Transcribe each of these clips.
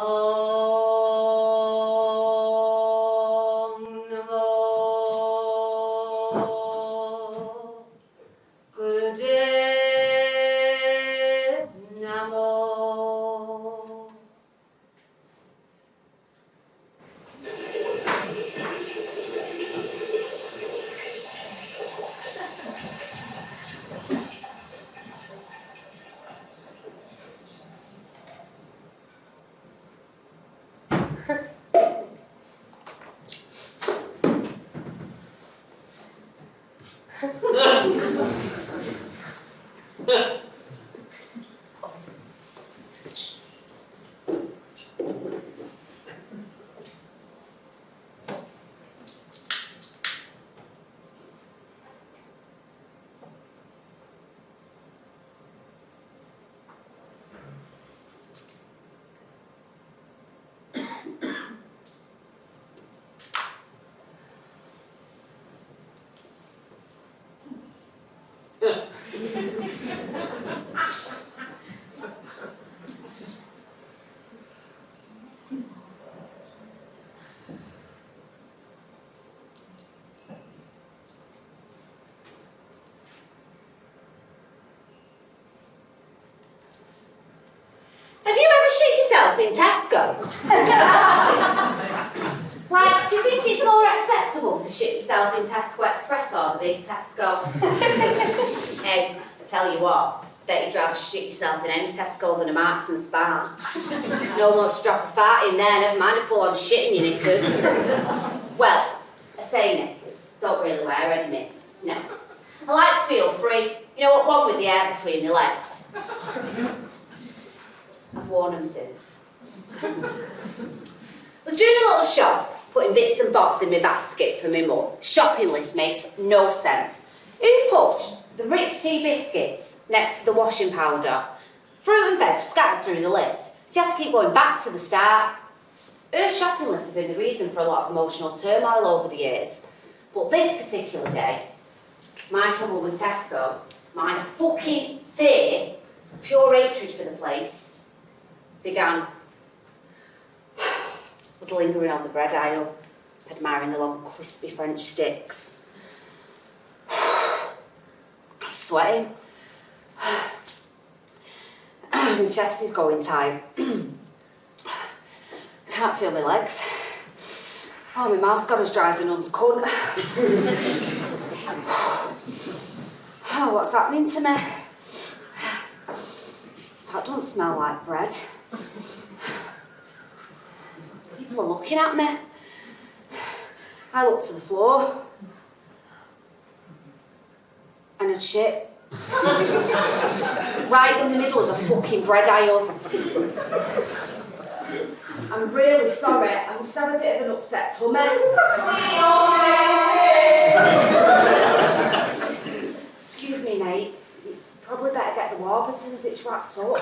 Om Namo Gurudev Namo. Have you ever shit yourself in Tesco? Like, do you think it's more acceptable to shit yourself in Tesco Express or the big Tesco? Hey, I tell you what, bet you'd rather shit yourself in any Tesco than a Marks and Spark. No more drop a fart in there, never mind a full-on shit in your knickers. Well, I say knickers, don't really wear any mitt, no. I like to feel free, you know what, one with the air between my legs. I've worn them since. I was doing a little shop, putting bits and bobs in my basket for my mum. Shopping list makes no sense. Who put the rich tea biscuits next to the washing powder? Fruit and veg scattered through the list, so you have to keep going back to the start. Her shopping lists have been the reason for a lot of emotional turmoil over the years. But this particular day, my trouble with Tesco, my fucking fear, pure hatred for the place, began. I was lingering on the bread aisle, admiring the long, crispy French sticks. I was sweating. My chest is going tight. I can't feel my legs. Oh, my mouth's got as dry as a nun's cunt. Oh, what's happening to me? That doesn't smell like bread. People are looking at me. I look to the floor. And a shit. Right in the middle of the fucking bread aisle. I'm really sorry. I'm just having a bit of an upset tummy. Excuse me, mate. Probably better get the Warburtons, it's wrapped up.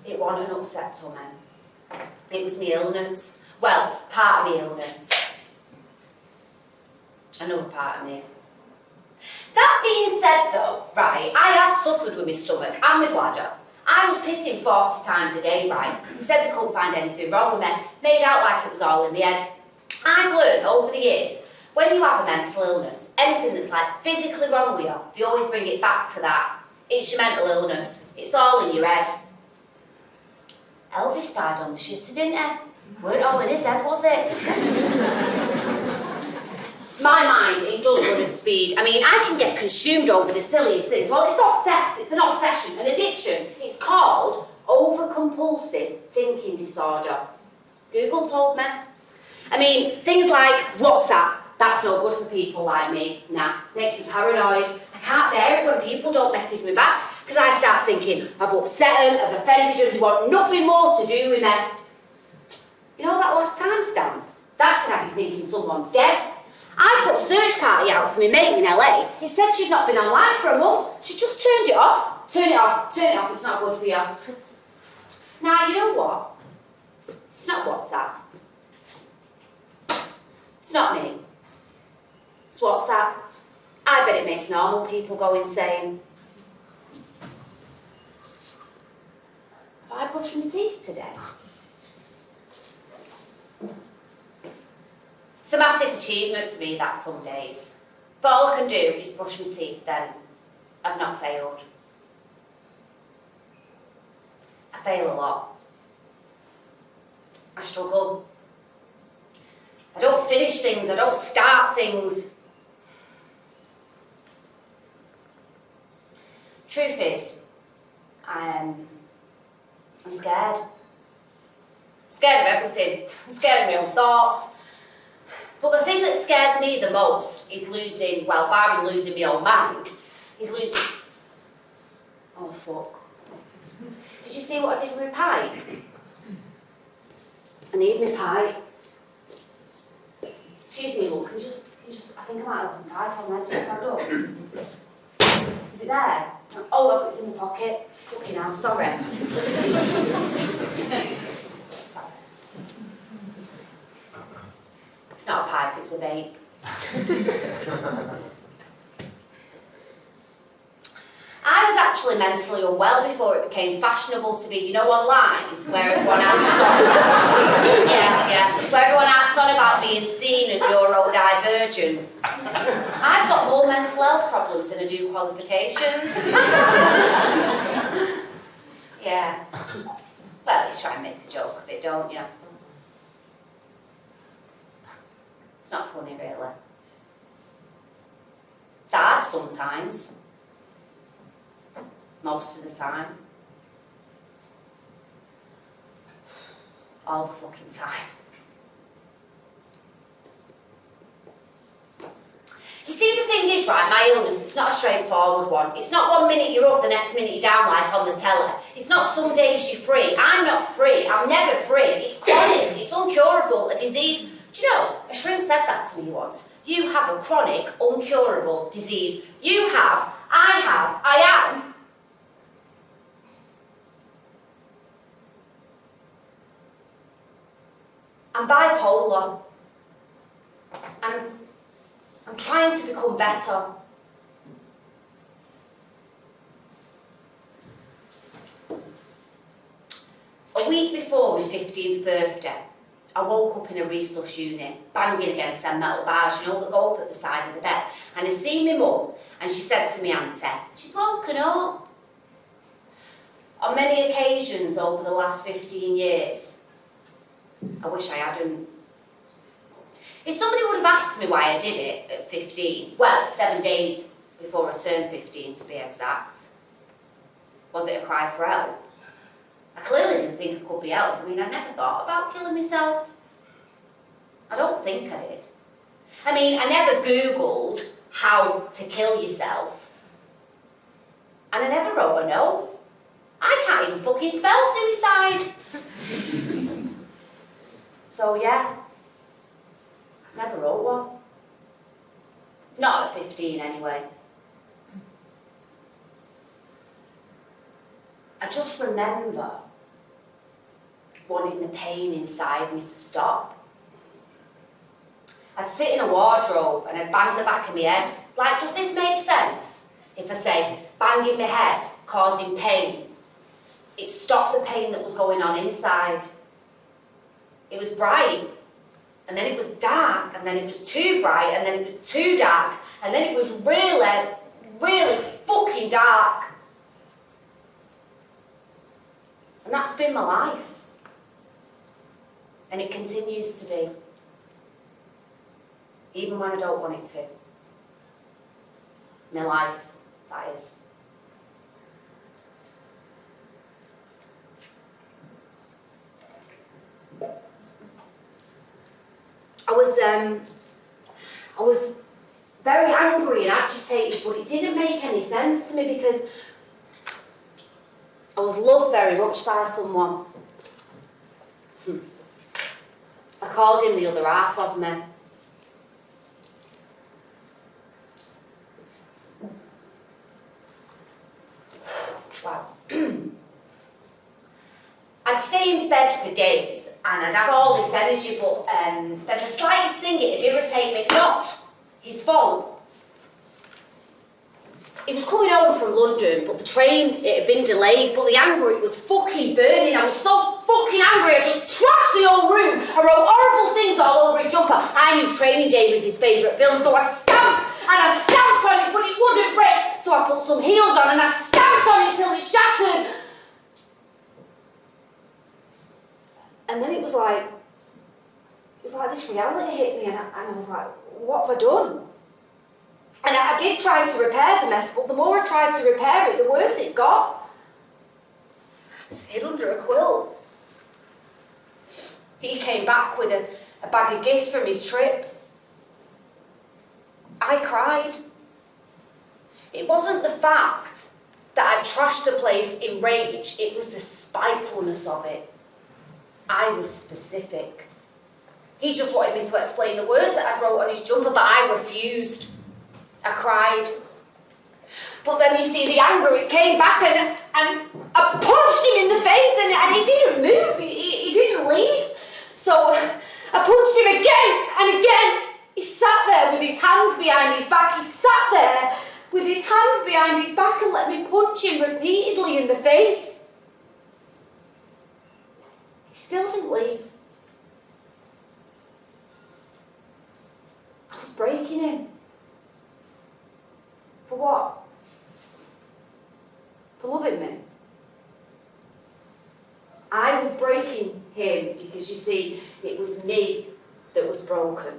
It wasn't an upset tummy. It was me illness. Well, part of me illness. Another part of me. That being said though, right, I have suffered with my stomach and my bladder. I was pissing 40 times a day, right? They said they couldn't find anything wrong with me, made out like it was all in my head. I've learned over the years, when you have a mental illness, anything that's like physically wrong with you, they always bring it back to that. It's your mental illness. It's all in your head. Elvis died on the shitter, didn't he? Weren't all in his head, was it? My mind, it does run at speed. I mean, I can get consumed over the silliest things. Well, it's obsessed. It's an obsession, an addiction. It's called overcompulsive thinking disorder. Google told me. I mean, things like WhatsApp, that's no good for people like me. Nah, makes me paranoid. I can't bear it when people don't message me back, because I start thinking, I've upset them, I've offended them, they want nothing more to do with me. You know that last timestamp? That can have you thinking someone's dead. I put a search party out for my mate in LA. It said she'd not been online for a month. She just turned it off. Turn it off, it's not good for you. Now, you know what? It's not WhatsApp. It's not me. that? I bet it makes normal people go insane. Have I brushed my teeth today? It's a massive achievement for me, that some days. If all I can do is brush my teeth, then I've not failed. I fail a lot. I struggle. I don't finish things, I don't start things. Truth is, I'm scared. I'm scared of everything. I'm scared of my own thoughts. But the thing that scares me the most is losing, well, barring losing my own mind, is losing... Oh, fuck. Did you see what I did with my pipe? I need my pipe. Excuse me, look, can you just, I think I might have my pipe on there, just stand up. Is it there? Oh, look, it's in my pocket. Fucking hell, sorry. Sorry. It's not a pipe, it's a vape. I was actually mentally unwell before it became fashionable to be, you know, online, where everyone acts on. Where everyone acts on about being seen and neurodivergent. I've got more mental health problems than I do qualifications. Yeah. Well, you try and make a joke of it, don't you? It's not funny, really. It's hard sometimes. Most of the time. All the fucking time. You see, the thing is, right, my illness, it's not a straightforward one. It's not 1 minute you're up, the next minute you're down like on the telly. It's not some days you're free. I'm not free. I'm never free. It's chronic. It's incurable. A disease. Do you know, a shrink said that to me once. You have a chronic, incurable disease. You have, I am. I'm bipolar, and I'm trying to become better. A week before my 15th birthday, I woke up in a resus unit, banging against them metal bars, you know, that go up at the side of the bed. And I seen my mum, and she said to me, Auntie, she's woken up. On many occasions over the last 15 years, I wish I hadn't. If somebody would have asked me why I did it at 15, well, 7 days before I turned 15 to be exact, was it a cry for help? I clearly didn't think I could be helped. I mean, I never thought about killing myself. I don't think I did. I mean, I never Googled how to kill yourself. And I never wrote a note. I can't even fucking spell suicide. So yeah, I never wrote one. Not at 15 anyway. I just remember wanting the pain inside me to stop. I'd sit in a wardrobe and I'd bang the back of my head. Like, does this make sense? If I say, banging my head, causing pain, it stopped the pain that was going on inside. It was bright, and then it was dark, and then it was too bright, and then it was too dark, and then it was really, really fucking dark. And that's been my life. And it continues to be. Even when I don't want it to. My life, that is. I was very angry and agitated, but it didn't make any sense to me because I was loved very much by someone. I called him the other half of me. Wow. I'd stay in bed for days and I'd have all this energy, but the slightest thing, it'd irritate me. Not his phone, He was coming home from London, but the train, it had been delayed, but the anger, it was fucking burning. I was so fucking angry, I just trashed the whole room. I wrote horrible things all over his jumper. I knew Training Day was his favourite film, so I stamped on it, but it wouldn't break. So I put some heels on and I stamped on it till it shattered. And then it was like this reality hit me, and I was like, what have I done? And I did try to repair the mess, but the more I tried to repair it, the worse it got. It's hid under a quilt. He came back with a bag of gifts from his trip. I cried. It wasn't the fact that I'd trashed the place in rage, it was the spitefulness of it. I was specific. He just wanted me to explain the words that I wrote on his jumper, but I refused. I cried. But then you see the anger, it came back and I punched him in the face and he didn't move, he didn't leave. So I punched him again and again. He sat there with his hands behind his back. He sat there with his hands behind his back and let me punch him repeatedly in the face. He still didn't leave. I was breaking him. For what? For loving me. I was breaking him because, you see, it was me that was broken.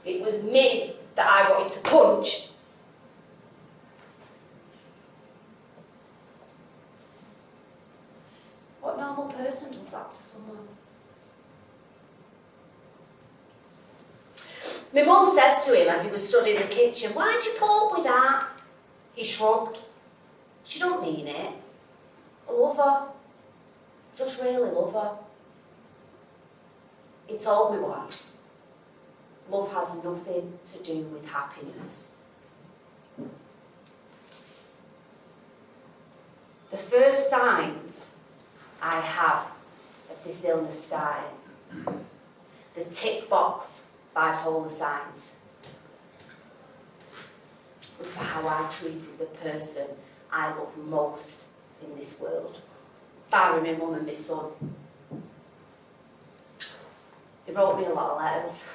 It was me that I wanted to punch. What normal person does that to someone? My mum said to him as he was stood in the kitchen, "Why'd you put up with that?" He shrugged. "She don't mean it. I love her. Just really love her." He told me once, love has nothing to do with happiness. The first signs I have of this illness starting, the tick box bipolar signs, was for how I treated the person I love most in this world. Barring my mum and my son. He wrote me a lot of letters.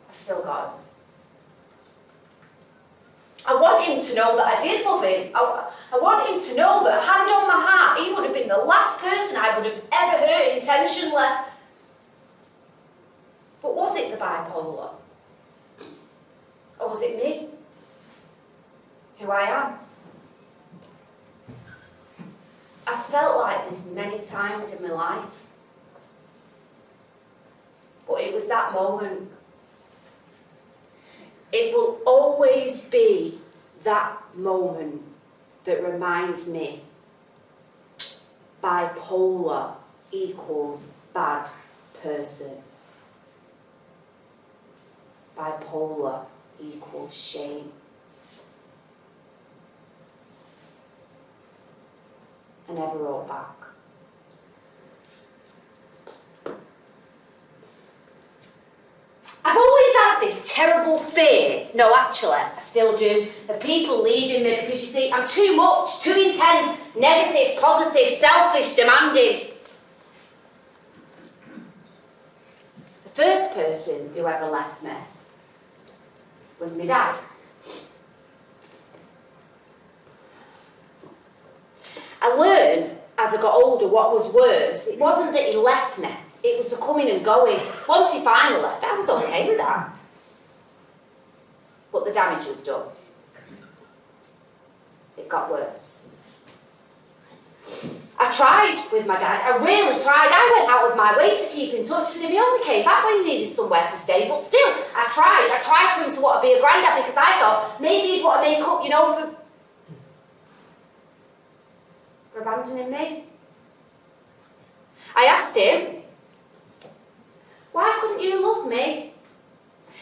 I've still got them. I want him to know that I did love him. I want him to know that, hand on my heart, he would have been the last person I would have ever hurt intentionally. But was it the bipolar? Or was it me? Who I am? I've felt like this many times in my life. But it was that moment. It will always be that moment that reminds me bipolar equals bad person. Bipolar equals shame. I never wrote back. I've always had this terrible fear, no actually, I still do, of people leaving me because, you see, I'm too much, too intense, negative, positive, selfish, demanding. The first person who ever left me was my dad. I learned as I got older what was worse. It wasn't that he left me, it was the coming and going. Once he finally left, I was okay with that. But the damage was done. It got worse. I tried with my dad, I really tried. I went out of my way to keep in touch with him. He only came back when he needed somewhere to stay, but still, I tried for him to want to be a granddad because I thought maybe he'd want to make up, for abandoning me. I asked him, "Why couldn't you love me?"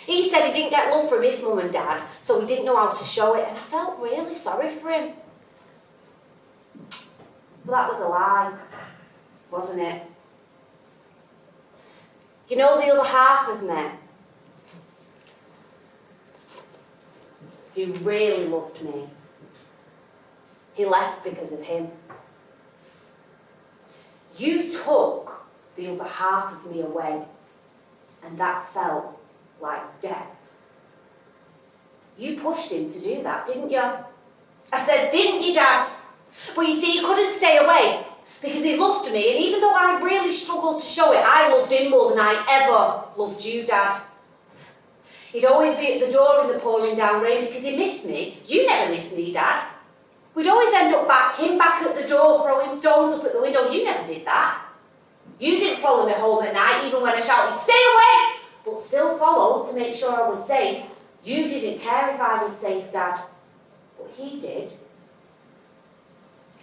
He said he didn't get love from his mum and dad, so he didn't know how to show it, and I felt really sorry for him. Well, that was a lie, wasn't it? You know the other half of me? who really loved me. He left because of him. You took the other half of me away, and that felt like death. You pushed him to do that, didn't you? I said, didn't you, Dad? But you see, he couldn't stay away because he loved me, and even though I really struggled to show it, I loved him more than I ever loved you, Dad. He'd always be at the door in the pouring down rain because he missed me. You never missed me, Dad. We'd always end up him back at the door throwing stones up at the window. You never did that. You didn't follow me home at night even when I shouted, stay away! But still followed to make sure I was safe. You didn't care if I was safe, Dad. But he did.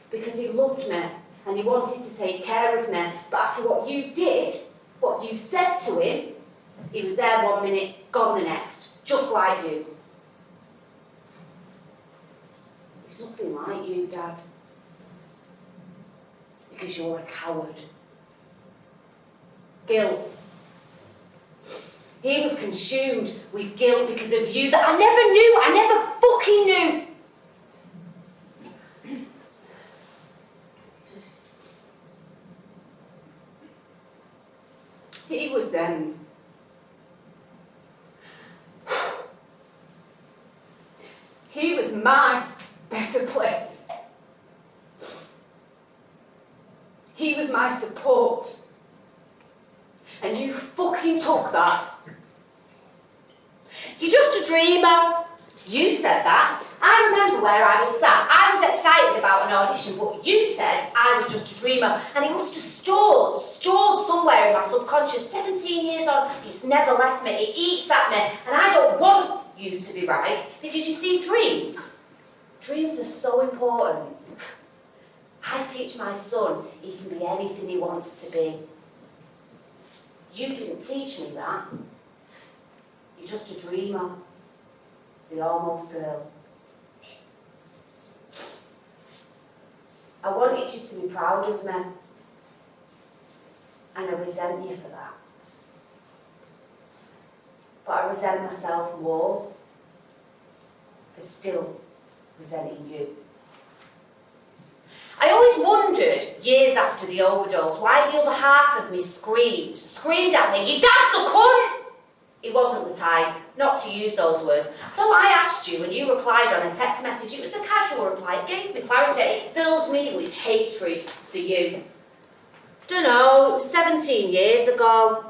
Because he loved me and he wanted to take care of me. But after what you did, what you said to him, he was there one minute, gone the next, just like you. He's nothing like you, Dad. Because you're a coward. Guilt. He was consumed with guilt because of you that I never fucking knew. He was my better place. He was my support. And you fucking took that. You're just a dreamer. You said that. I remember where I was sat. I was excited about an audition, but you said I was just a dreamer. And it must have stored somewhere in my subconscious. 17 years on, it's never left me. It eats at me. And I don't want you to be right. Because you see, dreams are so important. I teach my son he can be anything he wants to be. You didn't teach me that. You're just a dreamer. The almost girl. I wanted you to be proud of me. And I resent you for that. But I resent myself more for still resenting you. I always wondered, years after the overdose, why the other half of me screamed at me, your dad's a cunt! He wasn't the type, not to use those words. So I asked you and you replied on a text message. It was a casual reply, it gave me clarity, it filled me with hatred for you. Dunno, it was 17 years ago.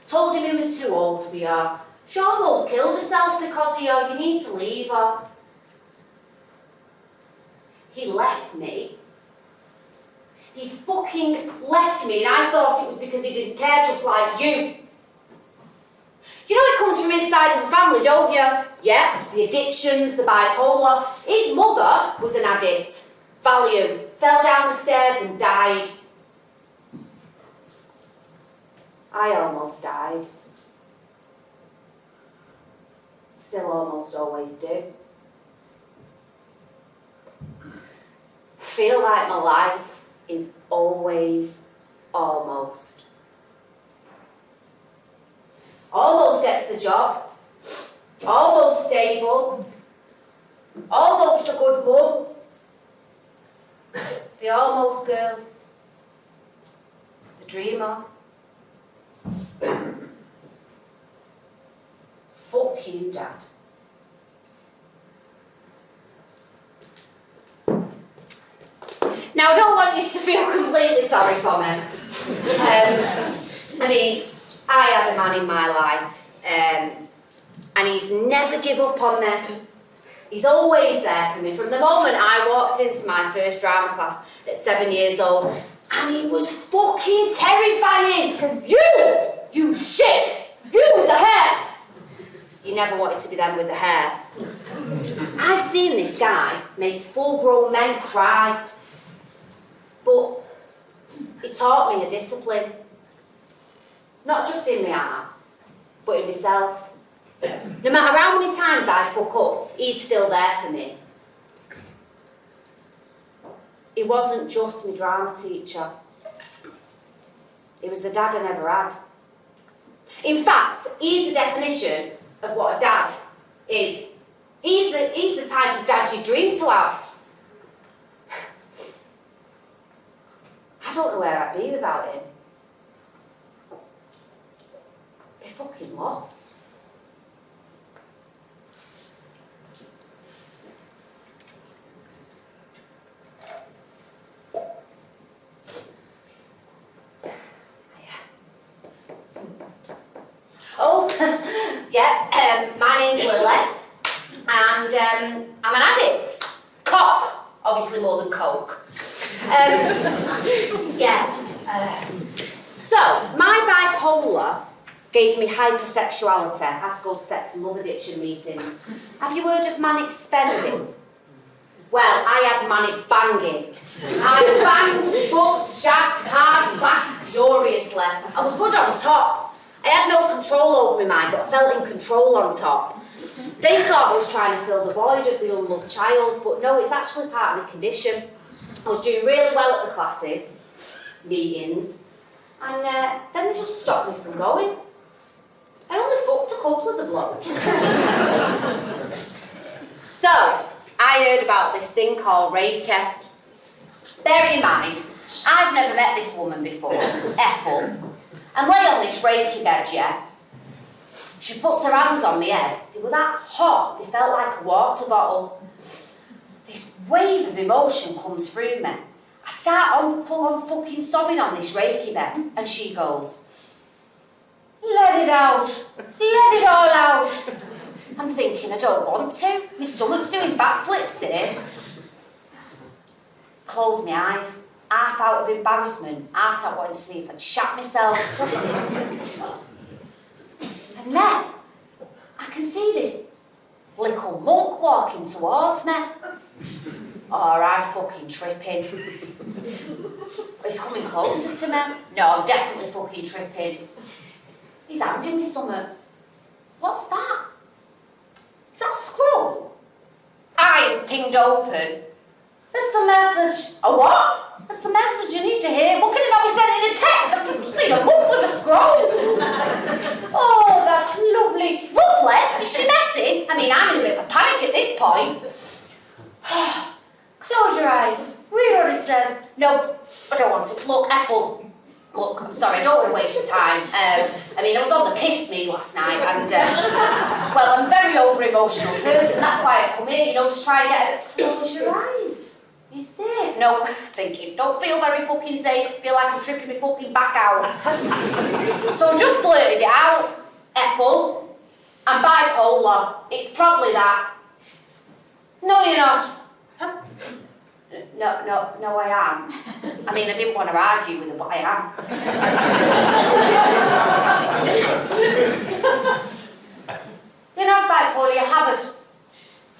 Told him he was too old for you. She almost killed herself because of you, you need to leave her. He left me. He fucking left me, and I thought it was because he didn't care, just like you. You know it comes from his side of the family, don't you? Yeah, the addictions, the bipolar. His mother was an addict. Valium. Fell down the stairs and died. I almost died. Still almost always do. I feel like my life is always almost. Almost gets the job, almost stable, almost a good mum. The almost girl, the dreamer. Fuck you, Dad. Now, I don't want you to feel completely sorry for me. I mean, I had a man in my life, and he's never give up on me. He's always there for me. From the moment I walked into my first drama class at 7 years old, and he was fucking terrifying. You shit! You with the hair! You never wanted to be them with the hair. I've seen this guy make full-grown men cry. But he taught me a discipline. Not just in my heart, but in myself. No matter how many times I fuck up, he's still there for me. He wasn't just my drama teacher. He was the dad I never had. In fact, he's the definition of what a dad is. He's the type of dad you dream to have. I don't know where I'd be without him. I'd be fucking lost. Oh, yeah, my name's Lily, and I'm an addict. Cock, obviously more than coke. So, my bipolar gave me hypersexuality. I had to go to sex and love addiction meetings. Have you heard of manic spending? Well, I had manic banging. I banged, fucked, shagged, hard, fast, furiously. I was good on top. I had no control over my mind, but I felt in control on top. They thought I was trying to fill the void of the unloved child, but no, it's actually part of my condition. I was doing really well at the classes, meetings, and then they just stopped me from going. I only fucked a couple of the blokes. So, I heard about this thing called Reiki. Bearing in mind, I've never met this woman before, Ethel. I'm lay on this Reiki bed, yeah? She puts her hands on my head. They were that hot, they felt like a water bottle. This wave of emotion comes through me. I start on full-on fucking sobbing on this Reiki bed, and she goes, "Let it out, let it all out." I'm thinking, I don't want to. My stomach's doing backflips here. Close my eyes. Half out of embarrassment, half not wanting to see if I'd shat myself. And then, I can see this little monk walking towards me. Oh, I'm fucking tripping. He's coming closer to me. No, I'm definitely fucking tripping. He's handing me something. What's that? Is that a scroll? Eyes pinged open. It's a message. A what? It's a message you need to hear. Well, can it not be sent in a text? I've just seen a book with a scroll. Oh, that's lovely. Lovely? Is she messing? I mean, I'm in a bit of a panic at this point. Close your eyes. Read what it says. No, I don't want to. Look, Ethel. Look, I'm sorry, I don't want to waste your time. I mean, I was on the piss me last night, and, well, I'm a very over-emotional person. That's why I come here, you know, to try and get a... Close your eyes. You're safe. No, thinking, don't feel very fucking safe. I feel like I'm tripping my fucking back out. So I just blurted it out. Ethel, I'm bipolar. It's probably that. No, you're not. No, I am. I mean, I didn't want to argue with her, but I am. You're not bipolar, you have it.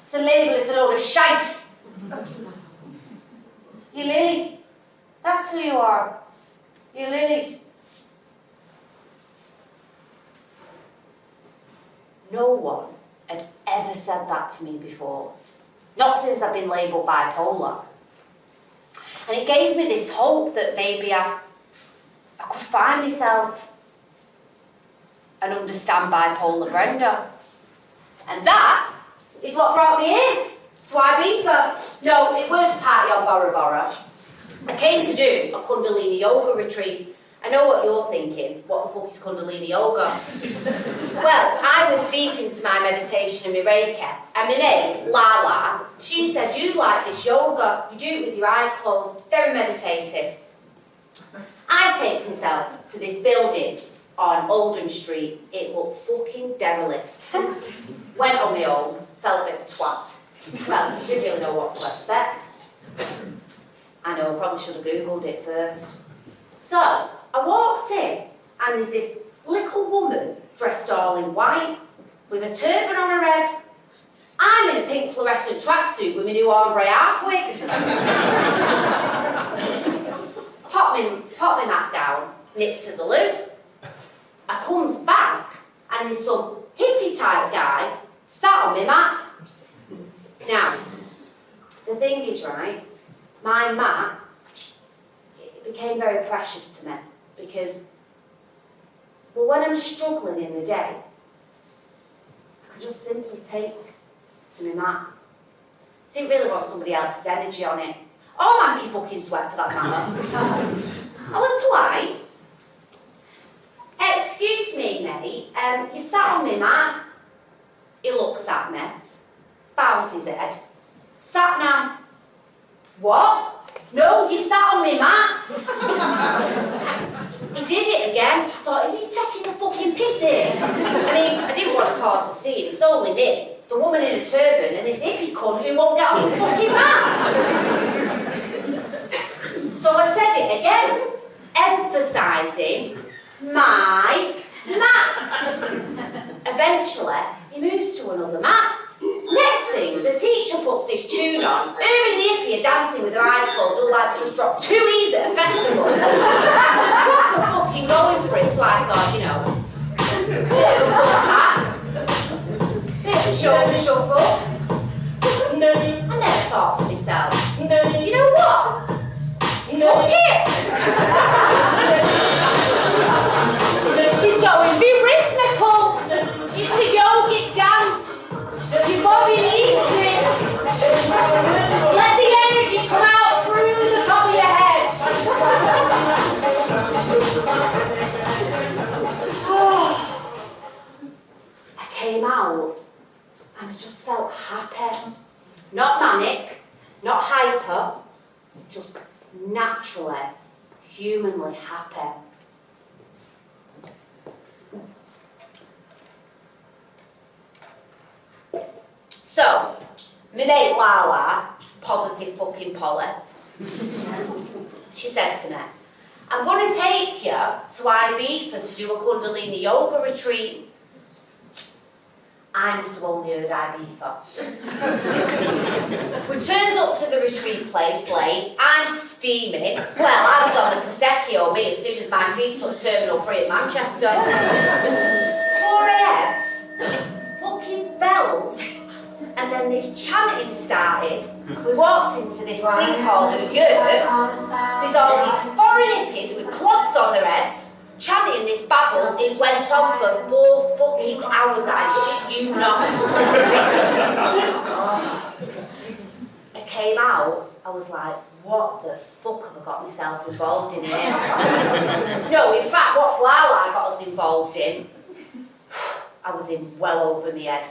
It's a label, it's a load of shite. You're Lily. That's who you are. You're Lily. No one had ever said that to me before. Not since I've been labelled bipolar. And it gave me this hope that maybe I could find myself and understand bipolar Brenda. And that is what brought me here, to Ibiza. No, it weren't a party on Bora Bora. I came to do a Kundalini yoga retreat. I know what you're thinking. What the fuck is Kundalini yoga? Well, I was deep into my meditation and my Reiki, and my mate, Lala, she said, "You like this yoga, you do it with your eyes closed, very meditative." I takes myself to this building on Oldham Street. It looked fucking derelict. Went on my own, felt a bit of a twat. Well, didn't really know what to expect. I know, probably should have Googled it first. So, I walks in, and there's this little woman dressed all in white, with a turban on her head. I'm in a pink fluorescent tracksuit with my new ombre half wig. Pop my mat down, nip to the loo. I comes back, and there's some hippie type guy sat on my mat. Now, the thing is, right, my mat, it became very precious to me because, well, when I'm struggling in the day, I can just simply take to my mat. Didn't really want somebody else's energy on it. Or manky fucking sweat for that matter. I was polite. Excuse me, mate, you sat on my mat. He looks at me, bows his head. Sat now. What? No, you sat on my mat. He did it again. I thought, is he taking the fucking piss here? I mean, I didn't want to cause a scene. It was only me, the woman in a turban, and this hippie cunt who won't get off the fucking mat. So I said it again, emphasising my mat. Eventually, he moves to another mat. Next thing, the teacher puts this tune on. Her and the hippie are dancing with their eyes closed, all like just dropped 2 E's at a festival. Proper fucking going for it, so I thought, you know, bit of a foot tap, bit of a shoulder shuffle. And then I thought to myself, you know what? Fuck it! She's going, be rhythmical! It's a yogic dance! Your body needs this! Let the energy come out through the top of your head! I came out and I just felt happy. Not manic, not hyper, just naturally, humanly happy. So, my mate Lala, positive fucking Polly, she said to me, I'm going to take you to Ibiza to do a Kundalini yoga retreat. I must have only heard Ibiza. We turns up to the retreat place late. I'm steaming. Well, I was on the Prosecco, me, as soon as my feet touched Terminal 3 at Manchester. 4 a.m, it's fucking bells. And then this chanting started. We walked into this thing called a yurt. There's all these foreign hippies with cloths on their heads, chanting this babble. It went on for 4 fucking hours, I shit you not. I came out, I was like, what the fuck have I got myself involved in here? No, in fact, what's Lala got us involved in? I was in well over my head.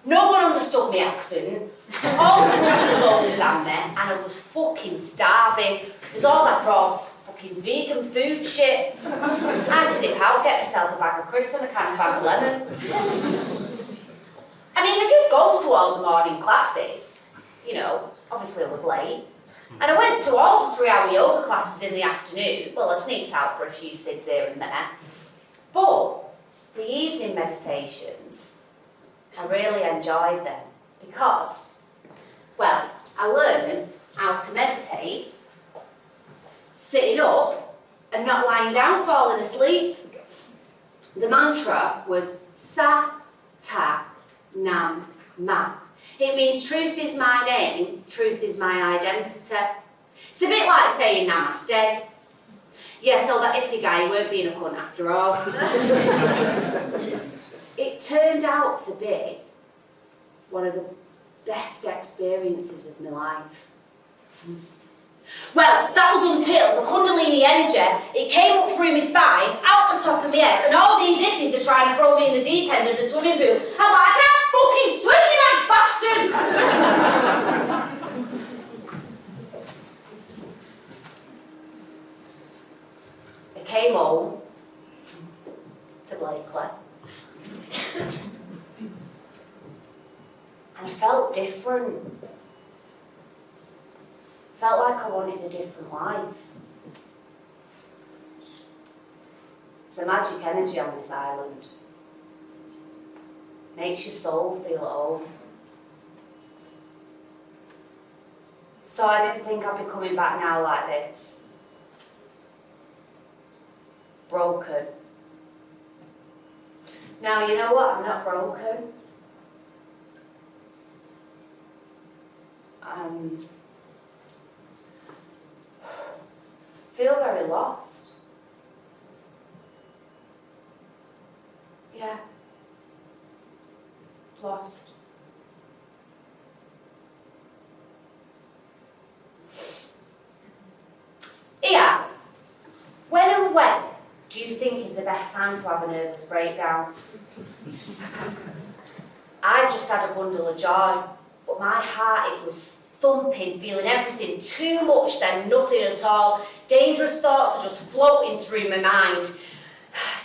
No one understood my accent. All the group was older than me, and I was fucking starving. It was all that raw fucking vegan food shit. I had to dip out, get myself a bag of crisps and a can of Fanta Lemon. I mean, I did go to all the morning classes. You know, obviously I was late. And I went to all the 3-hour yoga classes in the afternoon. Well, I sneaked out for a few cigs here and there. But the evening meditations, I really enjoyed them because, well, I learned how to meditate sitting up and not lying down, falling asleep. The mantra was Sa Ta Nam Ma. It means truth is my name, truth is my identity. It's a bit like saying namaste. Yeah, so that hippie guy weren't being a cunt after all. It turned out to be one of the best experiences of my life. Well, that was until the Kundalini energy, it came up through my spine, out the top of my head, and all these hippies are trying to throw me in the deep end of the swimming pool. I'm like, I can't fucking swim, you like bastards! I came home to Blakely. And I felt different. Felt like I wanted a different life. There's a magic energy on this island. Makes your soul feel at home. So I didn't think I'd be coming back now like this. Broken. Now, you know what? I'm not broken. Feel very lost. Yeah. Lost. you think is the best time to have a nervous breakdown? I'd just had a bundle of joy, but my heart, it was thumping, feeling everything, too much then nothing at all. Dangerous thoughts are just floating through my mind.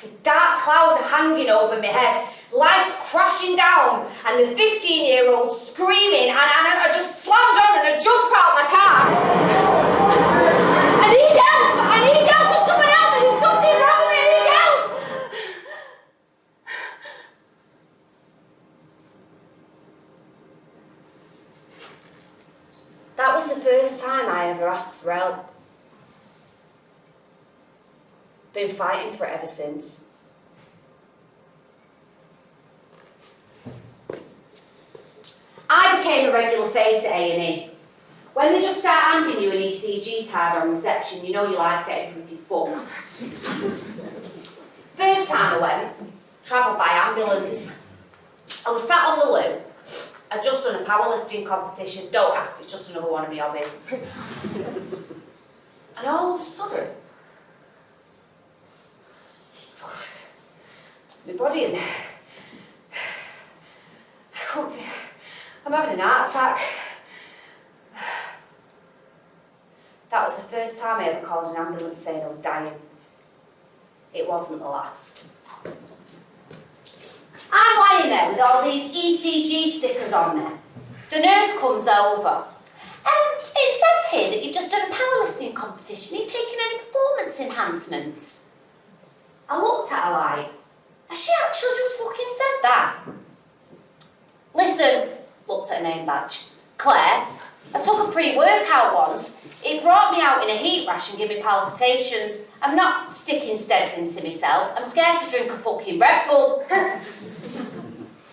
This dark cloud hanging over my head, life's crashing down, and the 15-year-old screaming, and I just slammed on and I jumped out my car. I need help! I need help! Will someone help me? There's something wrong with me! I need help! That was the first time I ever asked for help. Been fighting for it ever since. I became a regular face at A&E. When they just start handing you an ECG card on reception, you know your life's getting pretty fucked. First time I went, travelled by ambulance. I was sat on the loo. I'd just done a powerlifting competition. Don't ask, it's just another one of my hobbies. And all of a sudden, my body in there. I can't feel. I'm having an heart attack. That was the first time I ever called an ambulance saying I was dying. It wasn't the last. I'm lying there with all these ECG stickers on there. The nurse comes over. It says here that you've just done a powerlifting competition. Are you taking any performance enhancements? I looked at her like, has she actually just fucking said that? Listen, looked at her name badge. Claire, I took a pre-workout once. It brought me out in a heat rash and gave me palpitations. I'm not sticking steds into myself. I'm scared to drink a fucking Red Bull.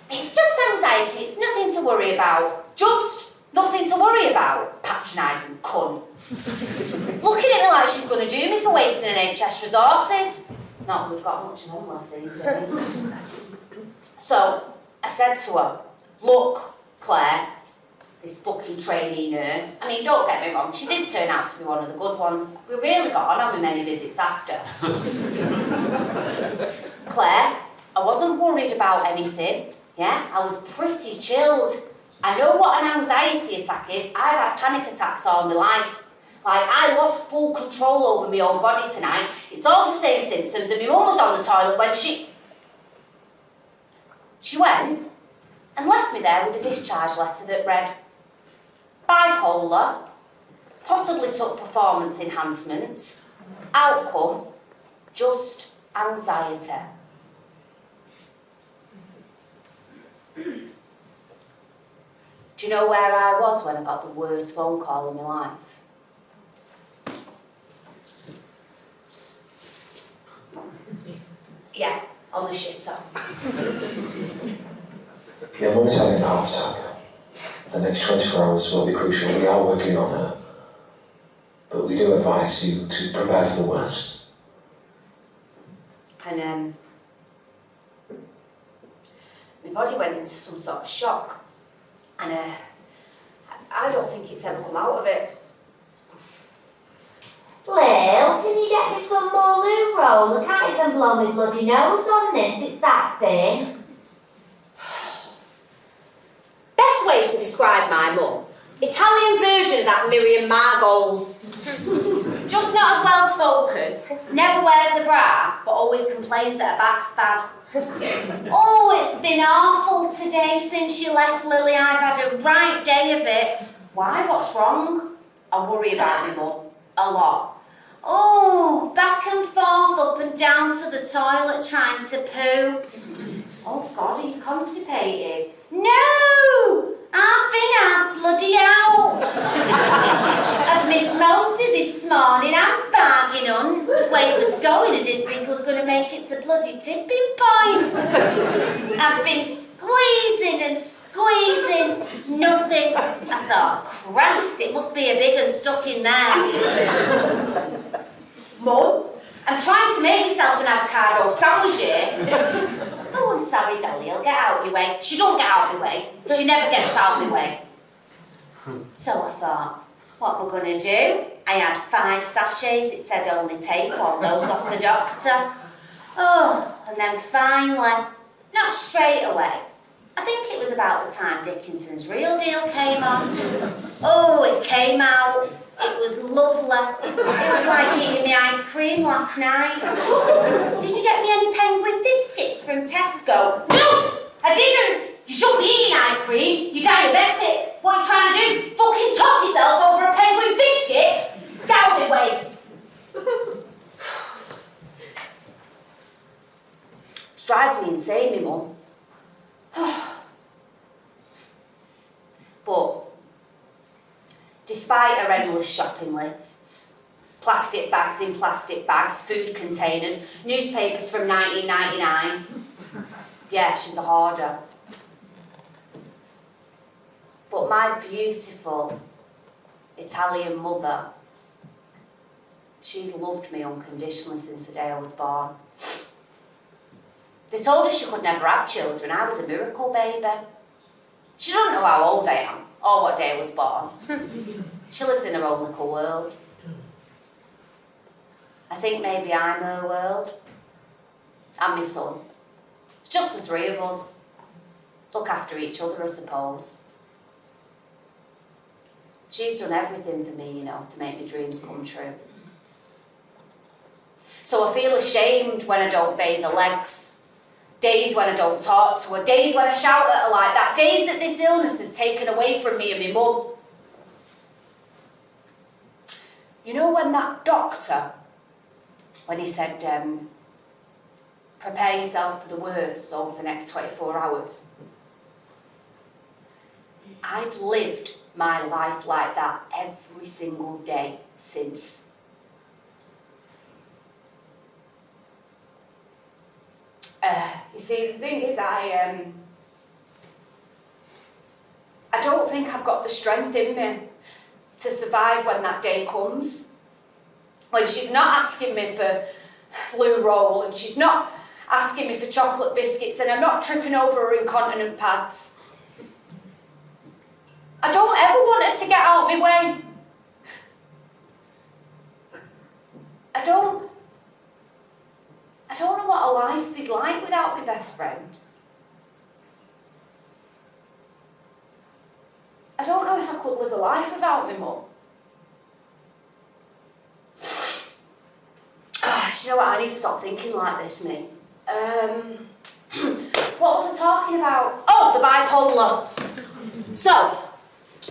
It's just anxiety, it's nothing to worry about. Just nothing to worry about. Patronising cunt. Looking at me like she's going to do me for wasting NHS resources. Not that we've got much money left these days. So, I said to her, look, Claire, this fucking trainee nurse, I mean, don't get me wrong, she did turn out to be one of the good ones. We really got on with many visits after. Claire, I wasn't worried about anything, yeah? I was pretty chilled. I know what an anxiety attack is. I've had panic attacks all my life. Like, I lost full control over my own body tonight. It's all the same symptoms, and my mum was on the toilet when she went and left me there with a discharge letter that read, bipolar, possibly took performance enhancements, outcome, just anxiety. Do you know where I was when I got the worst phone call of my life? Yeah, on the shitter. Yeah, Mum is having a heart attack. The next 24 hours will be crucial. We are working on her. But we do advise you to prepare for the worst. And, my body went into some sort of shock. And, I don't think it's ever come out of it. Lil, can you get me some more loo roll? I can't even blow my bloody nose on this, it's that thin. Best way to describe my mum. Italian version of that Miriam Margolyes. Just not as well spoken, never wears a bra, but always complains that her back's bad. Oh, it's been awful today since you left, Lily. I've had a right day of it. Why? What's wrong? I worry about my mum. A lot. Oh, back and forth, up and down to the toilet trying to poo. Oh God, are you constipated? No! Half in, half bloody out. I've missed most of this morning. I'm bargain on. The way it was going, I didn't think I was going to make it to bloody tipping point. I've been squeezing and squeezing. Nothing. I thought, Christ, it must be a big one stuck in there. Mum, I'm trying to make myself an avocado sandwich here. Oh, I'm sorry, Dolly, I'll get out of your way. She don't get out of my way. She never gets out of my way. So I thought, what we're going to do? I had 5 sachets. It said only take one. Those off the doctor. Oh, and then finally, not straight away, I think it was about the time Dickinson's Real Deal came on. Oh, it came out. It was lovely. It was like eating me ice cream last night. Did you get me any penguin biscuits from Tesco? No, I didn't. You shouldn't be eating ice cream. You're diabetic. What are you trying to do? Fucking top yourself over a penguin biscuit? Get out of my way. It drives me insane, me mum. But despite her endless shopping lists, plastic bags in plastic bags, food containers, newspapers from 1999, yeah, she's a hoarder. But my beautiful Italian mother, she's loved me unconditionally since the day I was born. They told her she could never have children. I was a miracle baby. She doesn't know how old I am or what day I was born. She lives in her own little world. I think maybe I'm her world. And my son. It's just the three of us. Look after each other, I suppose. She's done everything for me, you know, to make my dreams come true. So I feel ashamed when I don't bathe her legs. Days when I don't talk to her, days when I shout at her like that, days that this illness has taken away from me and my mum. You know when that doctor, when he said, prepare yourself for the worst over the next 24 hours? I've lived my life like that every single day since. You see, the thing is, I don't think I've got the strength in me to survive when that day comes. When she's not asking me for loo roll and she's not asking me for chocolate biscuits and I'm not tripping over her incontinent pads. I don't ever want her to get out of my way. I don't know what a life is like without my best friend. I don't know if I could live a life without my mum. Do you know what? I need to stop thinking like this, mate. What was I talking about? Oh, the bipolar. So,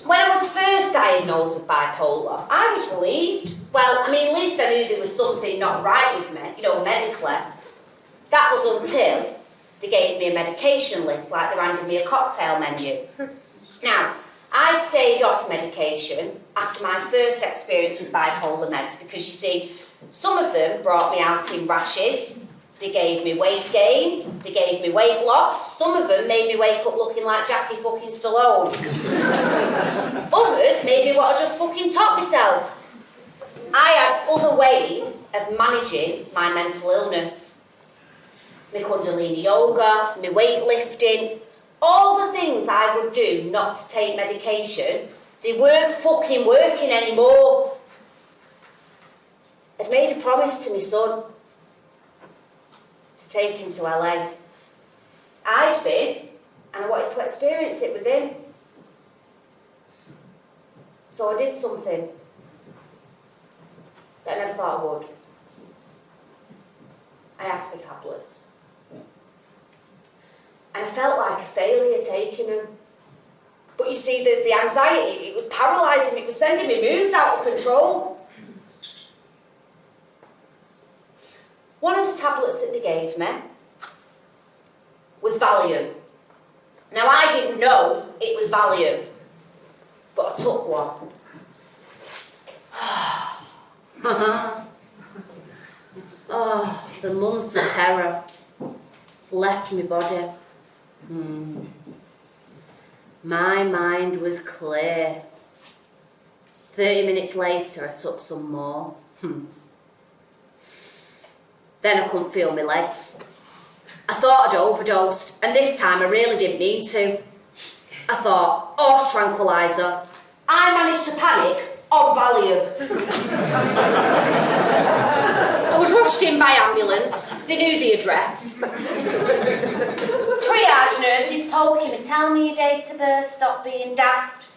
when I was first diagnosed with bipolar, I was relieved. Well, I mean, at least I knew there was something not right with me, you know, medically. That was until they gave me a medication list, like they handed me a cocktail menu. Now, I stayed off medication after my first experience with bipolar meds because, you see, some of them brought me out in rashes, they gave me weight gain, they gave me weight loss, some of them made me wake up looking like Jackie fucking Stallone. Others made me want to just fucking top myself. I had other ways of managing my mental illness. My Kundalini yoga, my weightlifting, all the things I would do not to take medication, they weren't fucking working anymore. I'd made a promise to my son to take him to LA. I'd been, and I wanted to experience it with him. So I did something that I never thought I would. I asked for tablets. And I felt like a failure taking them. But you see, the anxiety, it was paralysing, it was sending me moods out of control. One of the tablets that they gave me was Valium. Now, I didn't know it was Valium, but I took one. Oh, the months of terror left my body. My mind was clear. 30 minutes later, I took some more. Then I couldn't feel my legs. I thought I'd overdosed, and this time I really didn't mean to. I thought, horse tranquilizer. I managed to panic on Valium. I was rushed in by ambulance. They knew the address. Triage nurses poking me, tell me your date of birth, stop being daft.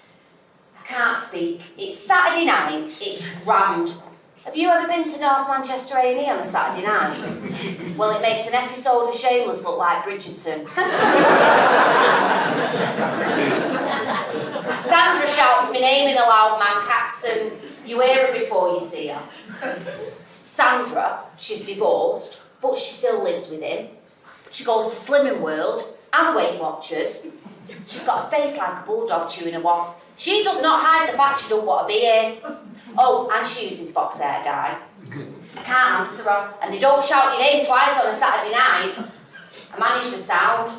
I can't speak. It's Saturday night, it's rammed. Have you ever been to North Manchester A&E on a Saturday night? Well, it makes an episode of Shameless look like Bridgerton. Sandra shouts my name in a loud Manc accent. You hear her before you see her. Sandra, she's divorced, but she still lives with him. She goes to Slimming World and Weight Watchers. She's got a face like a bulldog chewing a wasp. She does not hide the fact she don't want to be here. Oh, and she uses box hair dye. I can't answer her, and they don't shout your name twice on a Saturday night. I managed the sound.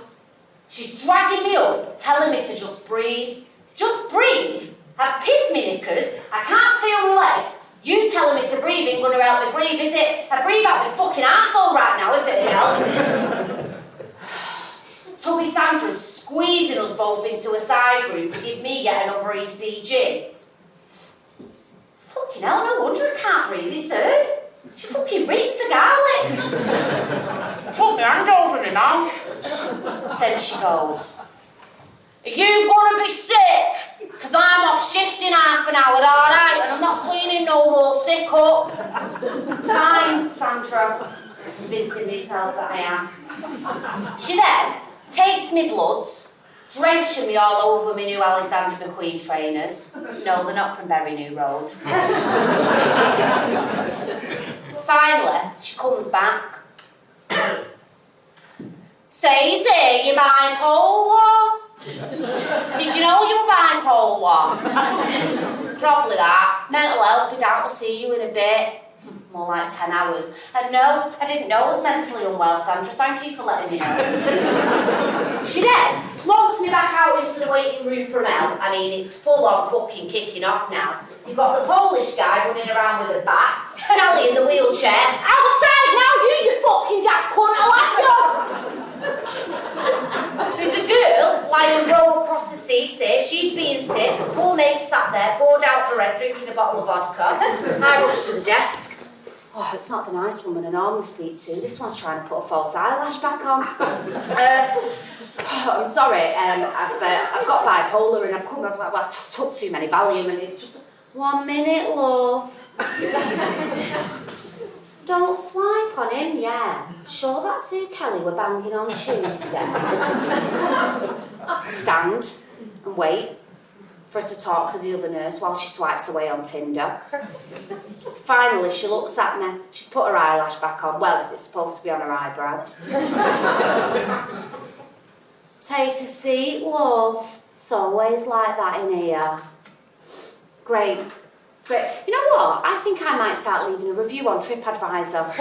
She's dragging me up, telling me to just breathe. Just breathe? I've pissed me knickers, I can't feel my legs. You telling me to breathe ain't gonna help me breathe, is it? I breathe out my fucking arsehole right now, if it'd help. Tubby Sandra's squeezing us both into a side room to give me yet another ECG. Fucking hell, no wonder I can't breathe, it's her. She fucking reeks of garlic. Put my hand over my mouth. Then she goes, are you gonna be sick? Because I'm off shift in half an hour, alright? And I'm not cleaning no more sick up. Fine, Sandra. Convincing myself that I am. She then takes me bloods, drenching me all over my new Alexander McQueen trainers. No, they're not from Berry New Road. Finally, she comes back. Stacey, you're bipolar? Did you know you were bipolar? Probably that. Mental health, be down to see you in a bit. More like 10 hours. And no, I didn't know I was mentally unwell, Sandra. Thank you for letting me know. She then plogs me back out into the waiting room for Mel. I mean, it's full on fucking kicking off now. You've got the Polish guy running around with a bat, Sally in the wheelchair. Outside now, you fucking daft cunt, I'll have you! There's a girl lying row across the seats here. She's being sick. Poor mate sat there, poured out her head, drinking a bottle of vodka. I rushed to the desk. Oh, it's not the nice woman I normally speak to. This one's trying to put a false eyelash back on. I'm sorry. I've got bipolar and I took too many Valium and it's just 1 minute, love. Don't swipe on him, yeah. Sure that's who Kelly were banging on Tuesday. Stand and wait for her to talk to the other nurse while she swipes away on Tinder. Finally, she looks at me. She's put her eyelash back on. Well, if it's supposed to be on her eyebrow. Take a seat, love. It's always like that in here. Great. You know what? I think I might start leaving a review on TripAdvisor.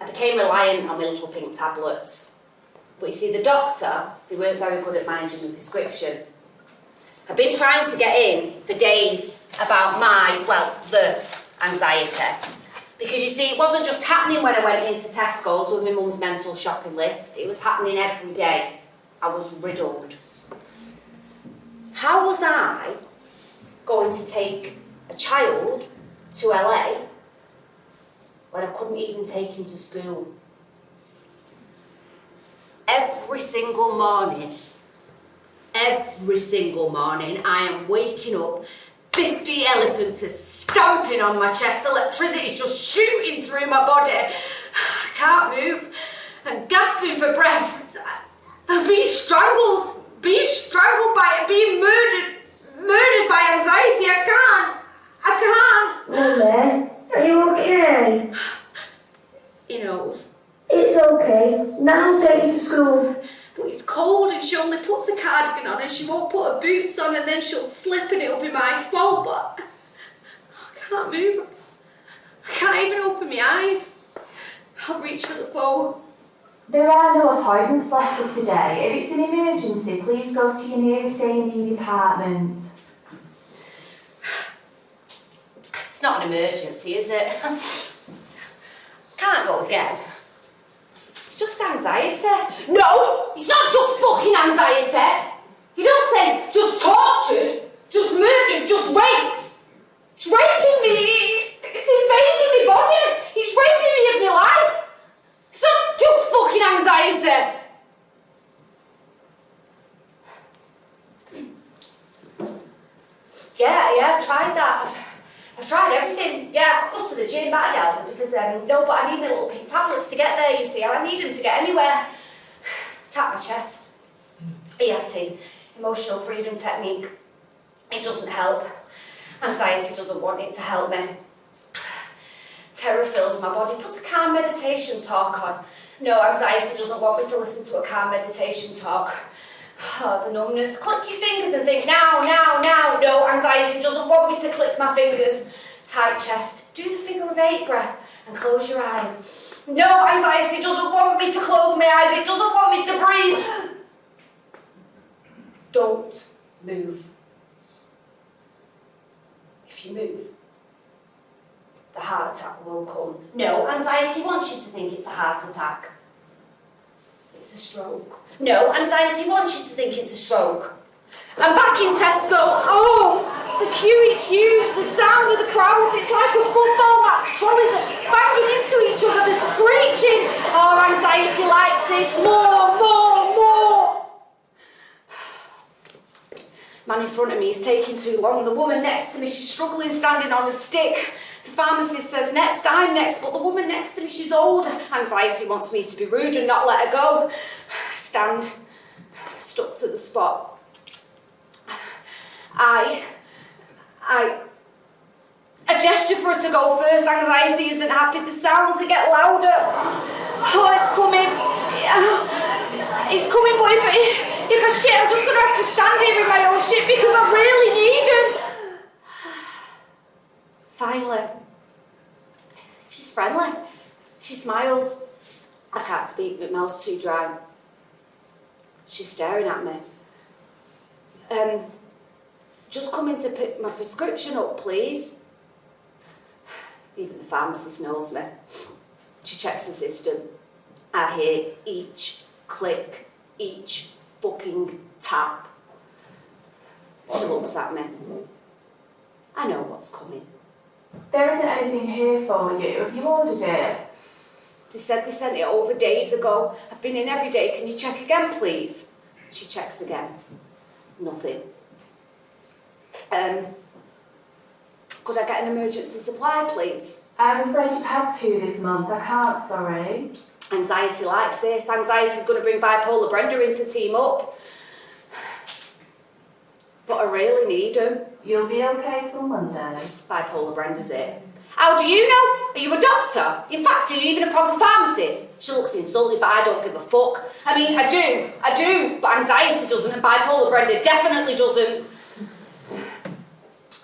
I became reliant on my little pink tablets. But you see, the doctor, they weren't very good at minding the prescription. I've been trying to get in for days about the anxiety. Because you see, it wasn't just happening when I went into Tesco's with my mum's mental shopping list. It was happening every day. I was riddled. How was I going to take a child to LA when I couldn't even take him to school? Every single morning, I am waking up, 50 elephants are stamping on my chest, electricity is just shooting through my body. I can't move, I'm gasping for breath. I'm being strangled by it, being murdered by anxiety. I can't. Mummy, are you okay? He knows. It's okay. Nan will take you to school. But it's cold and she only puts a cardigan on and she won't put her boots on and then she'll slip and it'll be my fault, but I can't move. I can't even open my eyes. I'll reach for the phone. There are no appointments left for today. If it's an emergency, please go to your nearest A&E department. It's not an emergency, is it? Can't go again. It's just anxiety. No, it's not just fucking anxiety. You don't say just tortured, just murdered, just raped. It's raping me. It's invading my body. It's raping me of my life. It's not just fucking anxiety. Yeah, I've tried that. I've tried everything. Yeah, I could go to the gym, but I don't because no, but I need my little pink tablets to get there. You see, I need them to get anywhere. Tap my chest. EFT, emotional freedom technique. It doesn't help. Anxiety doesn't want it to help me. Terror fills my body. Put a calm meditation talk on. No, anxiety doesn't want me to listen to a calm meditation talk. Oh, the numbness. Click your fingers and think, now. No, anxiety doesn't want me to click my fingers. Tight chest. Do the figure of 8 breath and close your eyes. No, anxiety doesn't want me to close my eyes. It doesn't want me to breathe. Don't move. If you move, the heart attack will come. No, anxiety wants you to think it's a heart attack. It's a stroke. No, anxiety wants you to think it's a stroke. I'm back in Tesco. Oh, the queue is huge. The sound of the crowds, it's like a football match. Trolleys are banging into each other. They're screeching. Oh, anxiety likes this. More. Man in front of me is taking too long. The woman next to me, she's struggling standing on a stick. The pharmacist says next, I'm next, but the woman next to me, she's old. Anxiety wants me to be rude and not let her go. I stand, stuck to the spot. I gesture for her to go first. Anxiety isn't happy. The sounds, they get louder. Oh, it's coming. It's coming, but if I shit, I'm just going to have to stand here in my own shit because I really need him. Finally. She's friendly. She smiles. I can't speak, my mouth's too dry. She's staring at me. Just come in to pick my prescription up, please. Even the pharmacist knows me. She checks the system. I hear each click, each fucking tap. She looks at me. I know what's coming. There isn't anything here for you. Have you ordered it? They said they sent it over days ago. I've been in every day. Can you check again, please? She checks again. Nothing. Could I get an emergency supply, please? I'm afraid you've had 2 this month. I can't, sorry. Anxiety likes this. Anxiety's going to bring bipolar Brenda in to team up. But I really need him. You'll be okay till Monday. Bipolar Brenda's it. How do you know? Are you a doctor? In fact, are you even a proper pharmacist? She looks insulted, but I don't give a fuck. I mean, I do, but anxiety doesn't, and bipolar Brenda definitely doesn't.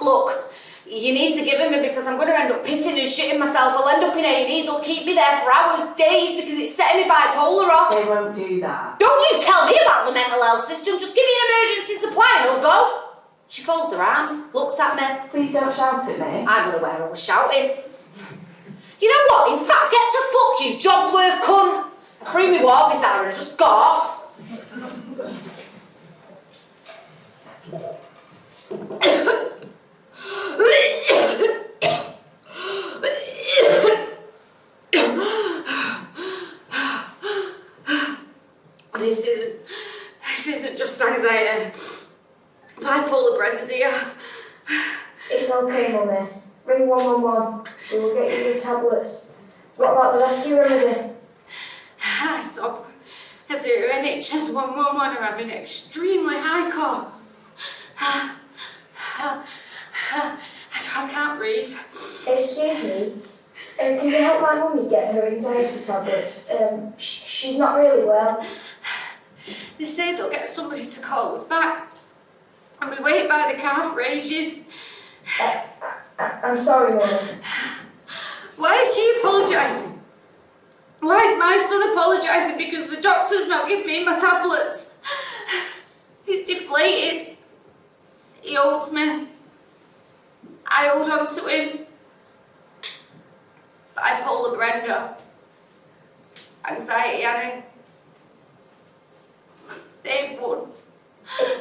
Look, you need to give him me because I'm going to end up pissing and shitting myself. I'll end up in A&E. They'll keep me there for hours, days, because it's setting me bipolar off. They won't do that. Don't you tell me about the mental health system. Just give me an emergency supply and I'll go. She folds her arms, looks at me. Please don't shout at me. I'm going to wear all the shouting. You know what? In fact, get to fuck you, job's worth cunt. I threw me warbies at her and just got off. This isn't just anxiety. Bipolar Brenda's here. It's okay, Mummy. Ring 111. We will get you your tablets. What about the rescue remedy? I sob as the NHS 111 are having extremely high calls. I can't breathe. Excuse me. Can you help my mummy get her anxiety tablets? She's not really well. They say they'll get somebody to call us back. And we wait by the car for ages. I'm sorry, Mummy. Why is he apologising? Why is my son apologising because the doctor's not giving me my tablets? He's deflated. He holds me. I hold on to him. Bipolar Brenda. Anxiety, Annie. They've won.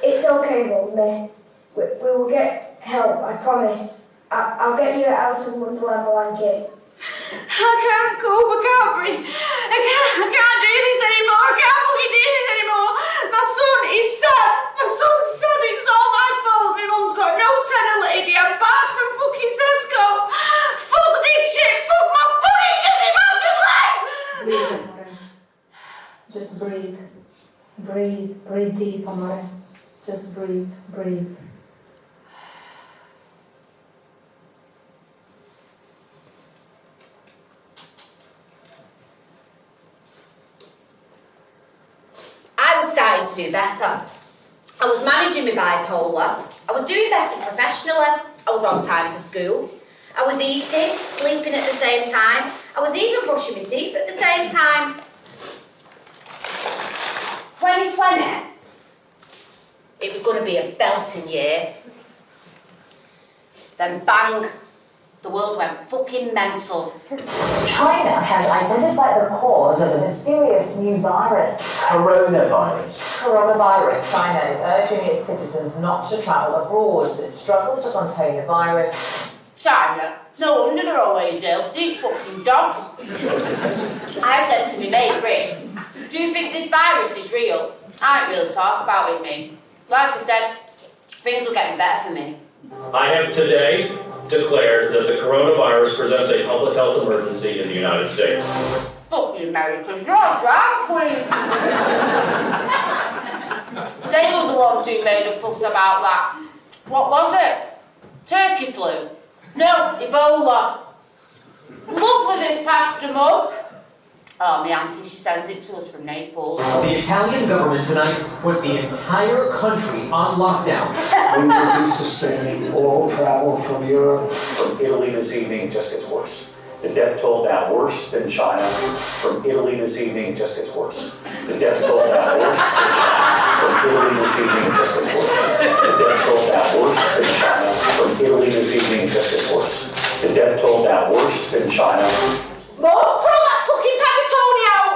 It's okay, Mummy. We will get help, I promise. I'll get you an Alice in Wonderland blanket. I can't cope, I can't breathe. I can't do this anymore. I can't fucking do this anymore. My son is sad. My son's sad. It's all my fault. My mum's got no tenor lady. I'm back from fucking Tesco. Fuck this shit. Fuck my fucking shitty mountain life. Breathe, Amore. Just breathe. Breathe. Breathe deep, Amore. Just breathe. Breathe. I was starting to do better. I was managing my bipolar. I was doing better professionally. I was on time for school. I was eating, sleeping at the same time. I was even brushing my teeth at the same time. 2020, it was going to be a belting year. Then bang, the world went fucking mental. China has identified the cause of a mysterious new virus. Coronavirus. Coronavirus. China is urging its citizens not to travel abroad as it struggles to contain the virus. China, no wonder they're always ill. These fucking dogs. I said to my mate Rick, do you think this virus is real? I don't really talk about it, mate. Like I said, things were getting better for me. I have today declared that the coronavirus presents a public health emergency in the United States. Fucking Americans, you're drag queens. They were the ones who made a fuss about that. What was it? Turkey flu? No, Ebola. Lovely this pasta mug. Oh, my auntie, she sends it to us from Naples. The Italian government tonight put the entire country on lockdown. We will be suspending all travel from Europe. From Italy this evening just gets worse. The death toll now worse than China. From Italy this evening just gets worse. The death toll now worse than China. From Italy this evening just gets worse. The death toll now worse than China. From Italy this evening just gets worse. The death toll now worse than China. Mum, pull that fucking panettone out!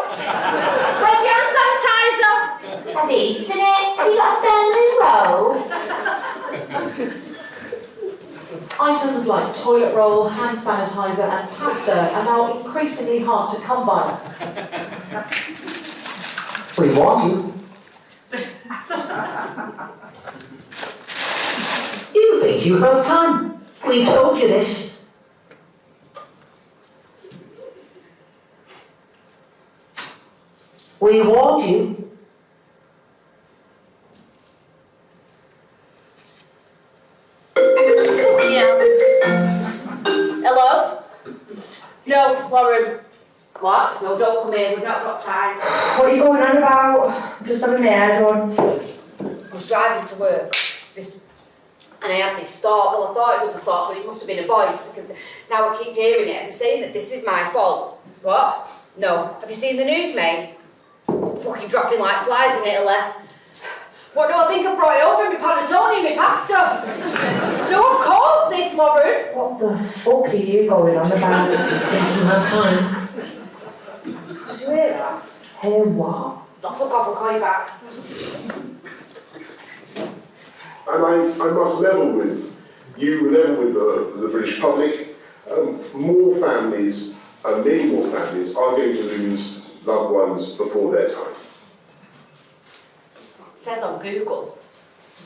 Where's the hand sanitizer? Have you eaten it? Have you got a Sterling roll? Items like toilet roll, hand sanitizer and pasta are now increasingly hard to come by. We want you. You think you have time? We told you this. We warned you. Fucking hell. Hello? No, Lauren. What? No, don't come in, we've not got time. What are you going on about? Just having the air drawn. I was driving to work, and I had this thought. Well, I thought it was a thought, but it must have been a voice, because now I keep hearing it and they're saying that this is my fault. What? No. Have you seen the news, mate? Fucking dropping like flies in Italy. What do I think I brought it over? My panettone and my pasta? No, of course this, Lauren. What the fuck are you going on about? You think you have time? Did you hear that? Hey, what? No, fuck off, I'll call you back. And I must level with you, level with the British public. More families, many more families, are going to lose loved ones before their time. It says on Google,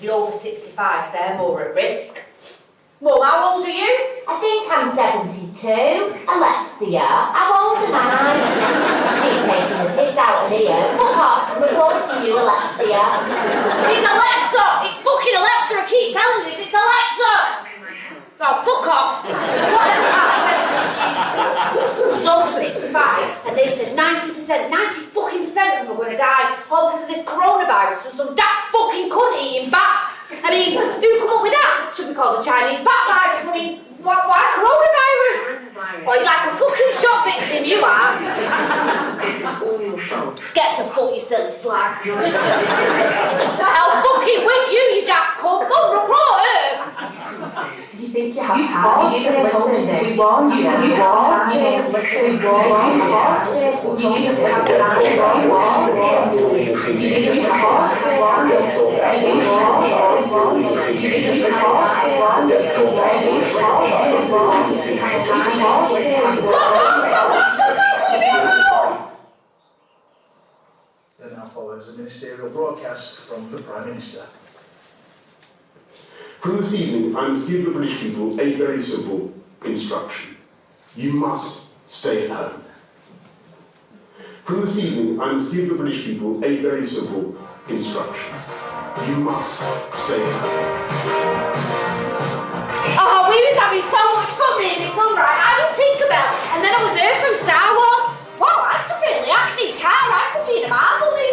the over 65s, they're more at risk. Mum, how old are you? I think I'm 72. Alexia, how old am I? She's taking the piss out of here. Fuck off, I'm reporting you, Alexia. It's Alexa! It's fucking Alexa, I keep telling this, it's Alexa! No, fuck off! Whatever she's over 65, and they said 90% fucking percent of them are going to die, all because of this coronavirus and some that fucking cunt eating bats. I mean, who come up with that? Should be called the Chinese bat virus. I mean, why coronavirus? Well, you're like a fucking shot victim, you are. This is all your fault. Get to fuck, you silly slag. I'll fucking wig you, you daft cunt. Well, report her. Do you think you have You time? you didn't listen. We warned you. You didn't listen. We warned you. You didn't have time. We warned you. You didn't have time. We warned you. You didn't have time. You didn't have time. We warned you. There now follows a ministerial broadcast from the Prime Minister. From this evening, I must give the British people a very simple instruction. You must stay at home. From this evening, I must give the British people a very simple instruction. You must stay at home. Oh, we was having so much fun reading this song, right? I was Tinkerbell, and then I was her from Star Wars. Wow, I could be a car, I could be in a Marvel movie.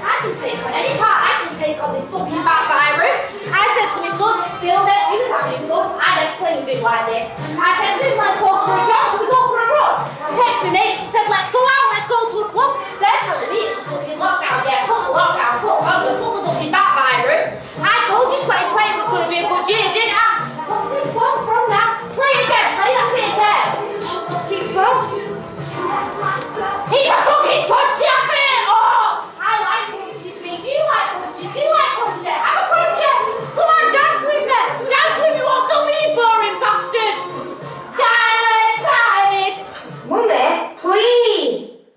I can take on any part, I can take on this fucking bat virus. I said to my son, Phil, that he was having fun, I don't play with him like this. I said to him, let's go for a jog, should we go for a run? I text my mates and said, let's go out, let's go to a club. They're telling me it's a fucking lockdown, yeah, fuck the lockdown, fuck the fucking bat virus. I told you 2020 was going to be a good year, didn't I? What's this song from now? Play again, play that bit again. What's it from? He's a fucking punchy up here! Oh! I like punches, me. Do you like punches? Do you like punches? I'm a puncher! Come on, dance with me! Dance with me, what's up with you boring bastards? Get excited! Mummy, please!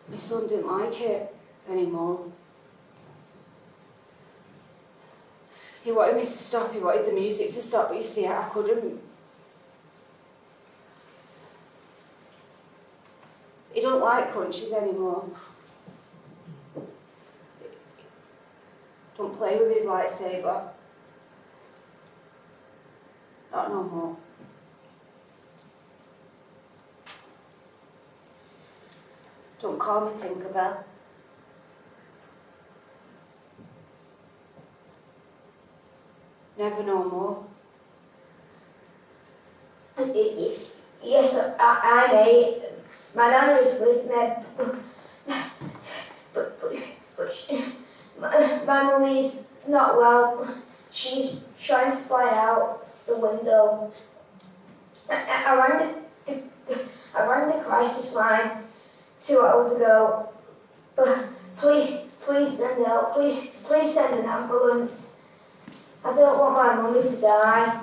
My son didn't like it anymore. He wanted me to stop, he wanted the music to stop, but you see, I couldn't. He don't like crunches anymore. Don't play with his lightsaber. Not no more. Don't call me Tinkerbell. Never no more. Yes, I may. My nana is with me, but my mummy's not well. She's trying to fly out the window. I rang the crisis line 2 hours ago, but please send help. Please send an ambulance. I don't want my mummy to die.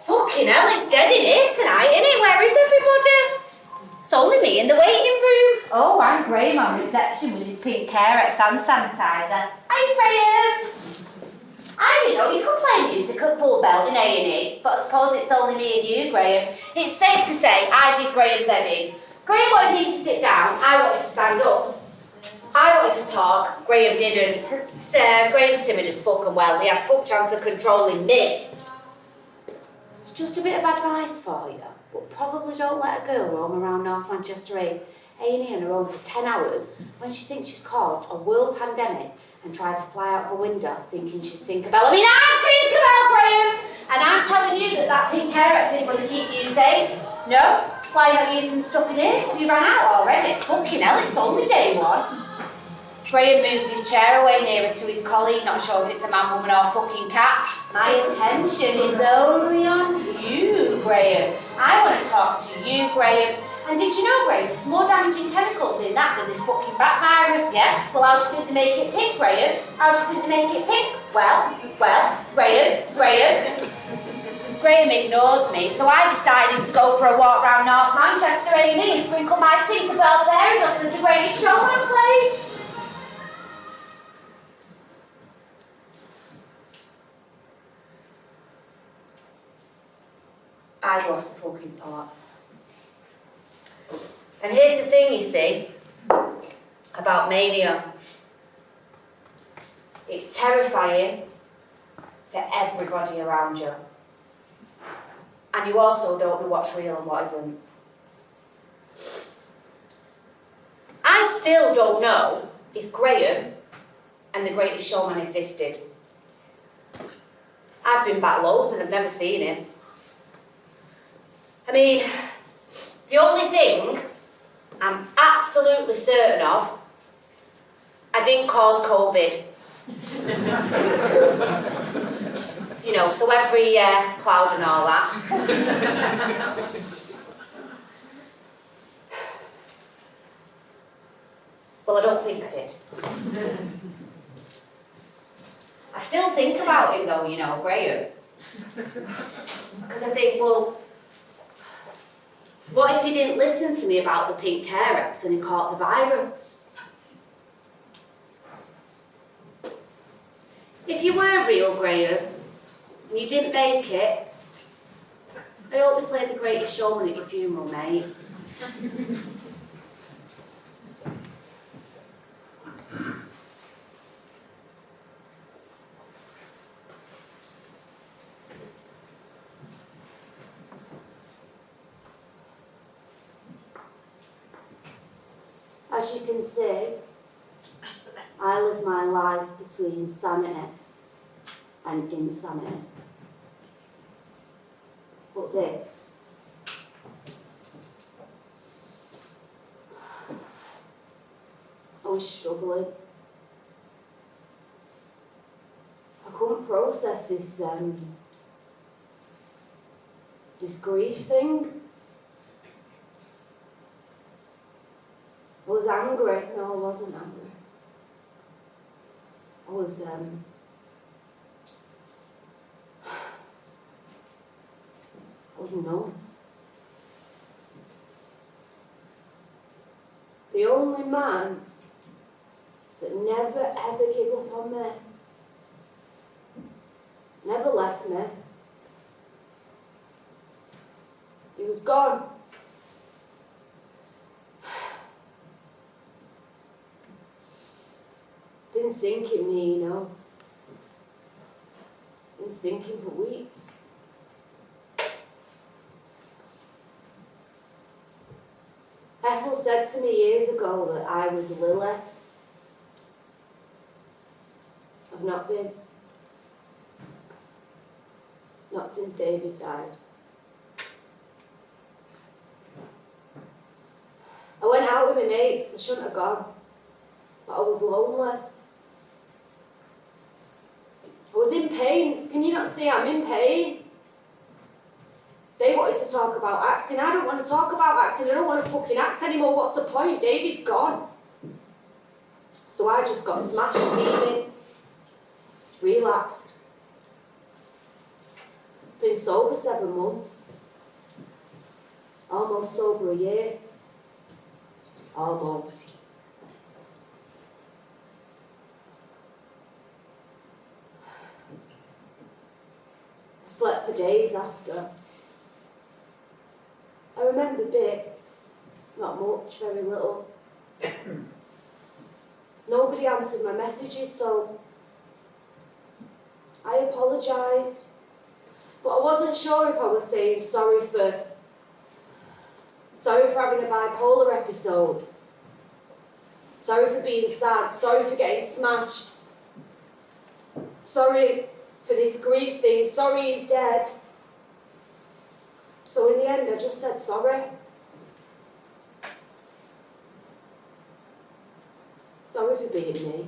Fucking hell, it's dead in here tonight, innit? Where is everybody? It's only me in the waiting room. Oh, I'm Graham on reception with his pink Carex hand sanitizer. Hi, Graham. I didn't know you could play music at full belt in A&E, but I suppose it's only me and you, Graham. It's safe to say I did Graham's head in. Graham wanted me to sit down, I wanted to stand up. I wanted to talk, Graham didn't. Graham's timid as fuck and well, he had fuck chance of controlling me. It's just a bit of advice for you, but probably don't let a girl roam around North Manchester A&E on her own for 10 hours when she thinks she's caused a world pandemic and try to fly out of a window thinking she's Tinkerbell. I mean, I'm Tinkerbell, Graham! And I'm telling you that pink Carex isn't going to keep you safe. No? Why are you not using the stuff in here? Have you run out already? Fucking hell, it's only day one. Graham moved his chair away nearer to his colleague, not sure if it's a man, woman or fucking cat. My attention is only on you, Graham. I want to talk to you, Graham. And did you know, Graham, there's more damaging chemicals in that than this fucking bat virus, yeah? Well, how do you think they make it pink, Graham? How do you think they make it pink? Well, Graham ignores me, so I decided to go for a walk round North Manchester A&E and sprinkle my Tinkerbell fairy dust as the greatest showman played. I lost the fucking part. And here's the thing, you see, about mania. It's terrifying for everybody around you. And you also don't know what's real and what isn't. I still don't know if Graham and The Greatest Showman existed. I've been back loads and I've never seen him. I mean, the only thing I'm absolutely certain of, I didn't cause COVID. You know, so every cloud and all that. Well, I don't think I did. I still think about him though, you know, Graham. Because I think, well, what if he didn't listen to me about the pink Carex and he caught the virus? If you were real, Graham, and you didn't make it, I hope they played The Greatest Showman at your funeral, mate. As you can see, I live my life between sanity and insanity. But this, I was struggling. I couldn't process this grief thing. I was angry. No, I wasn't angry. I was numb. The only man that never ever gave up on me, never left me, he was gone. Been sinking me, you know. Been sinking for weeks. Ethel said to me years ago that I was a lily. I've not been. Not since David died. I went out with my mates. I shouldn't have gone. But I was lonely. I was in pain. Can you not see I'm in pain? They wanted to talk about acting. I don't want to talk about acting. I don't want to fucking act anymore. What's the point? David's gone. So I just got smashed steaming. Relapsed. Been sober 7 months. Almost sober a year. Almost. I slept for days after. I remember bits, not much, very little. Nobody answered my messages, so I apologised. But I wasn't sure if I was saying sorry for having a bipolar episode. Sorry for being sad, sorry for getting smashed. Sorry for this grief thing, sorry he's dead. So in the end, I just said sorry. Sorry for being me.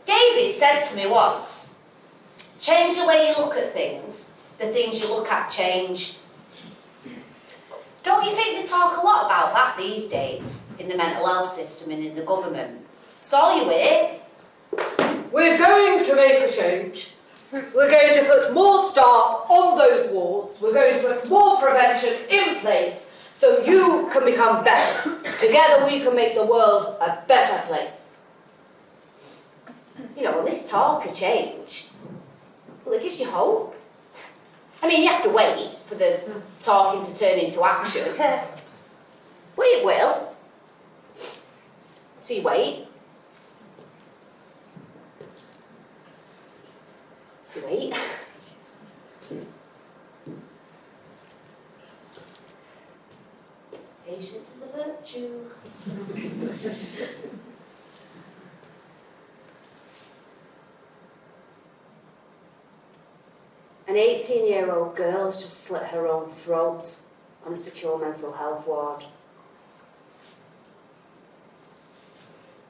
David said to me once, change the way you look at things, the things you look at change. Don't you think they talk a lot about that these days in the mental health system and in the government? It's all you hear. We're going to make a change. We're going to put more staff on those wards. We're going to put more prevention in place so you can become better. Together we can make the world a better place. You know, this talk of change, well, it gives you hope. I mean, you have to wait for the talking to turn into action. But it will. So you wait. You wait. Patience is a virtue. An 18-year-old girl has just slit her own throat on a secure mental health ward.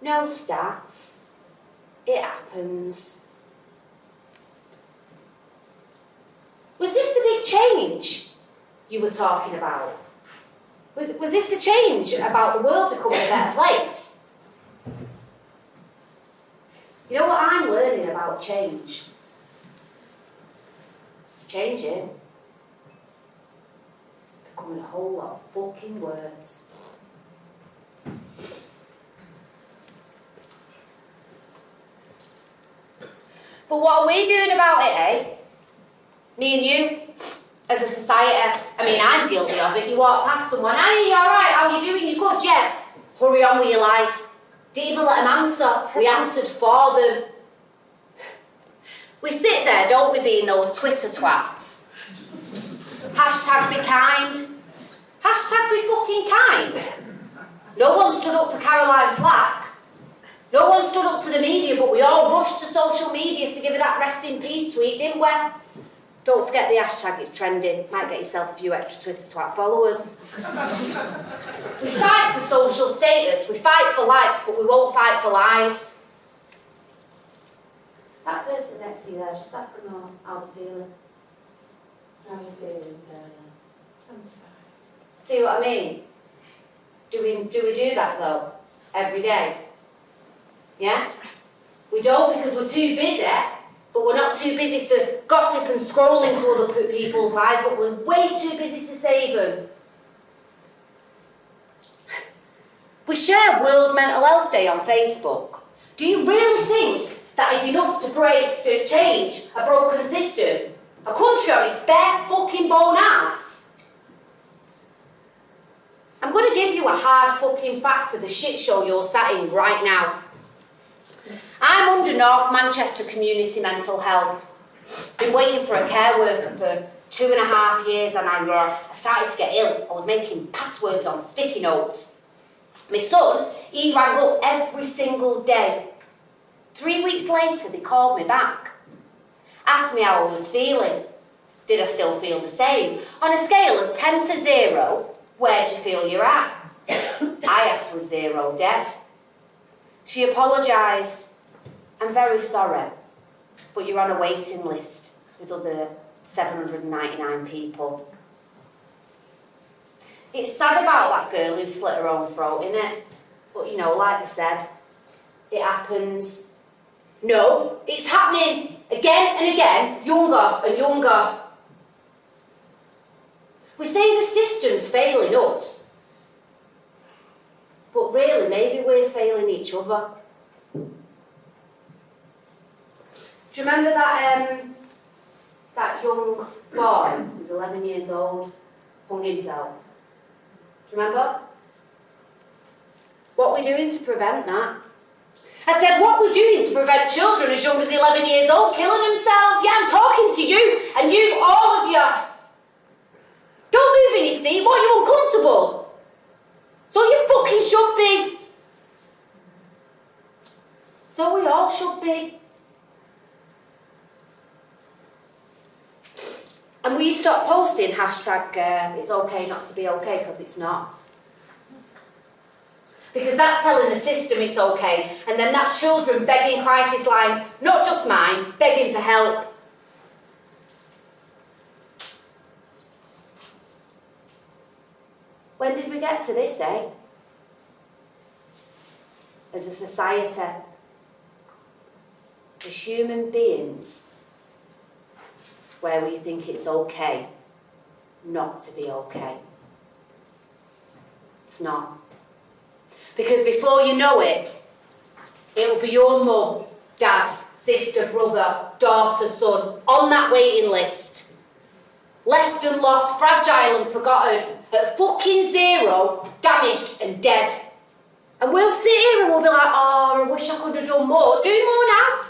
No staff. It happens. Was this the big change you were talking about? Was this the change about the world becoming a better place? You know what I'm learning about change? Changing. Becoming a whole lot of fucking words. But what are we doing about it, eh? Me and you, as a society. I mean, I'm guilty of it. You walk past someone, hey, you alright, how you doing? You good, yeah? Hurry on with your life. Didn't even let them answer. We answered for them. We sit there, don't we, being those Twitter twats? Hashtag be kind. Hashtag be fucking kind. No one stood up for Caroline Flack. No one stood up to the media, but we all rushed to social media to give her that rest in peace tweet, didn't we? Don't forget the hashtag, it's trending. Might get yourself a few extra Twitter twat followers. We fight for social status, we fight for likes, but we won't fight for lives. That person next to you there, just ask them how they're feeling. How are you feeling? I'm fine. See what I mean? Do we do that though? Every day? Yeah? We don't because we're too busy, but we're not too busy to gossip and scroll into other people's lives, but we're way too busy to save them. We share World Mental Health Day on Facebook. Do you really think that is enough to change a broken system? A country on its bare fucking bone ass? I'm going to give you a hard fucking fact of the shit show you're sat in right now. I'm under North Manchester Community Mental Health. Been waiting for a care worker for 2.5 years and I started to get ill. I was making passwords on sticky notes. My son, he rang up every single day. 3 weeks later, they called me back. Asked me how I was feeling. Did I still feel the same? On a scale of 10 to 0, where do you feel you're at? I asked, was 0 dead? She apologised. I'm very sorry, but you're on a waiting list with other 799 people. It's sad about that girl who slit her own throat, innit? But you know, like they said, it happens. No, it's happening again and again, younger and younger. We say the system's failing us, but really, maybe we're failing each other. Do you remember that young boy who was 11 years old, hung himself? Do you remember? What are we doing to prevent that? I said, what are we doing to prevent children as young as 11 years old killing themselves? Yeah, I'm talking to you, and you, all of you. Don't move in your seat. What, are you uncomfortable? So you fucking should be. So we all should be. And will you stop posting hashtag it's okay not to be okay, because it's not. Because that's telling the system it's okay, and then that's children begging crisis lines, not just mine, begging for help. When did we get to this, eh? As a society, as human beings, where we think it's okay not to be okay. It's not. Because before you know it, it'll be your mum, dad, sister, brother, daughter, son, on that waiting list, left and lost, fragile and forgotten, at fucking zero, damaged and dead. And we'll sit here and we'll be like, oh, I wish I could have done more. Do more now.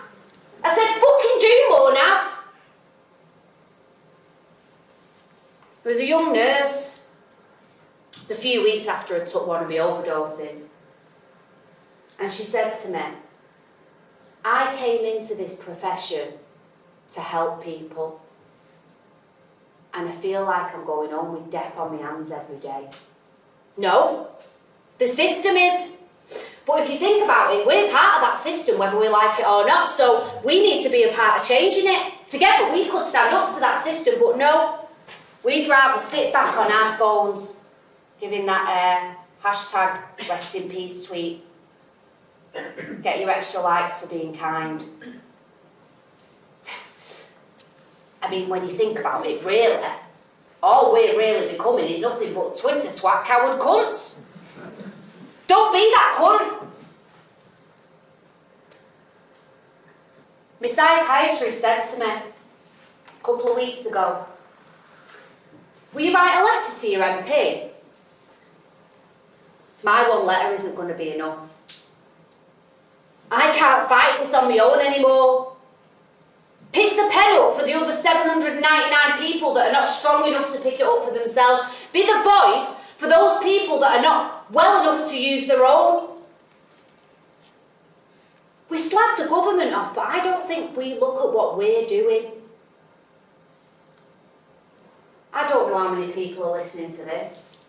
I said, fucking do more now. There was a young nurse. It was a few weeks after I took one of my overdoses. And she said to me, I came into this profession to help people. And I feel like I'm going home with death on my hands every day. No, the system is. But if you think about it, we're part of that system, whether we like it or not. So we need to be a part of changing it. Together we could stand up to that system, but no. We'd rather sit back on our phones, giving that hashtag rest in peace tweet. Get your extra likes for being kind. I mean, when you think about it, really, all we're really becoming is nothing but Twitter twat coward cunts. Don't be that cunt. My psychiatrist said to me a couple of weeks ago, will you write a letter to your MP? My one letter isn't going to be enough. I can't fight this on my own anymore. Pick the pen up for the other 799 people that are not strong enough to pick it up for themselves. Be the voice for those people that are not well enough to use their own. We slap the government off, but I don't think we look at what we're doing. I don't know how many people are listening to this.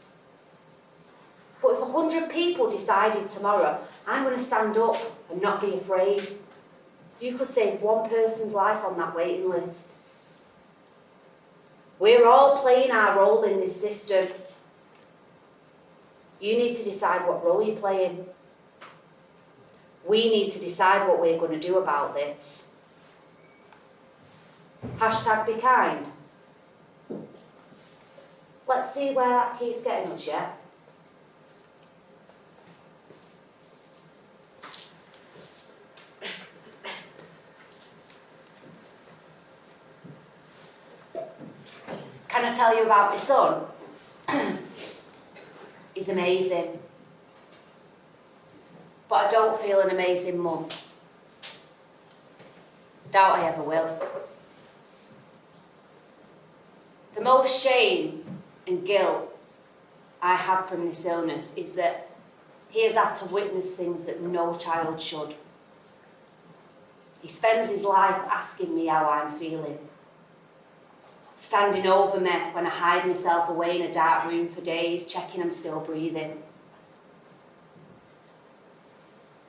But if 100 people decided tomorrow, I'm going to stand up and not be afraid, you could save one person's life on that waiting list. We're all playing our role in this system. You need to decide what role you're playing. We need to decide what we're going to do about this. Hashtag be kind. Let's see where that keeps getting us, yeah? Can I tell you about my son? He's amazing. But I don't feel an amazing mum. Doubt I ever will. The most shame and guilt I have from this illness is that he has had to witness things that no child should. He spends his life asking me how I'm feeling, standing over me when I hide myself away in a dark room for days, checking I'm still breathing.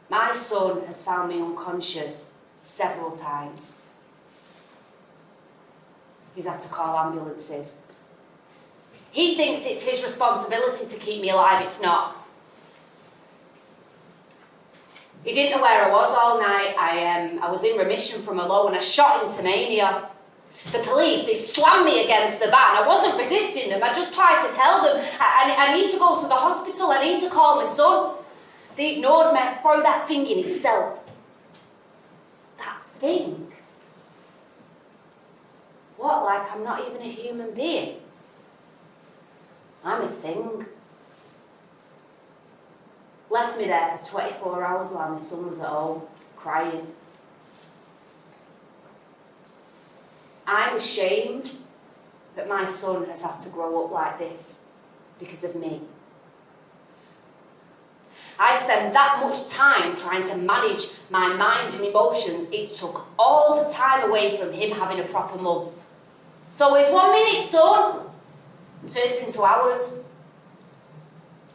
My son has found me unconscious several times. He's had to call ambulances. He thinks it's his responsibility to keep me alive. It's not. He didn't know where I was all night. I was in remission from a low and I shot into mania. The police, they slammed me against the van. I wasn't resisting them. I just tried to tell them, I need to go to the hospital. I need to call my son. They ignored me. Throw that thing in itself. That thing? What, like I'm not even a human being? I'm a thing. Left me there for 24 hours while my son was at home, crying. I'm ashamed that my son has had to grow up like this because of me. I spend that much time trying to manage my mind and emotions. It took all the time away from him having a proper mum. So it's 1 minute, son, turns into hours.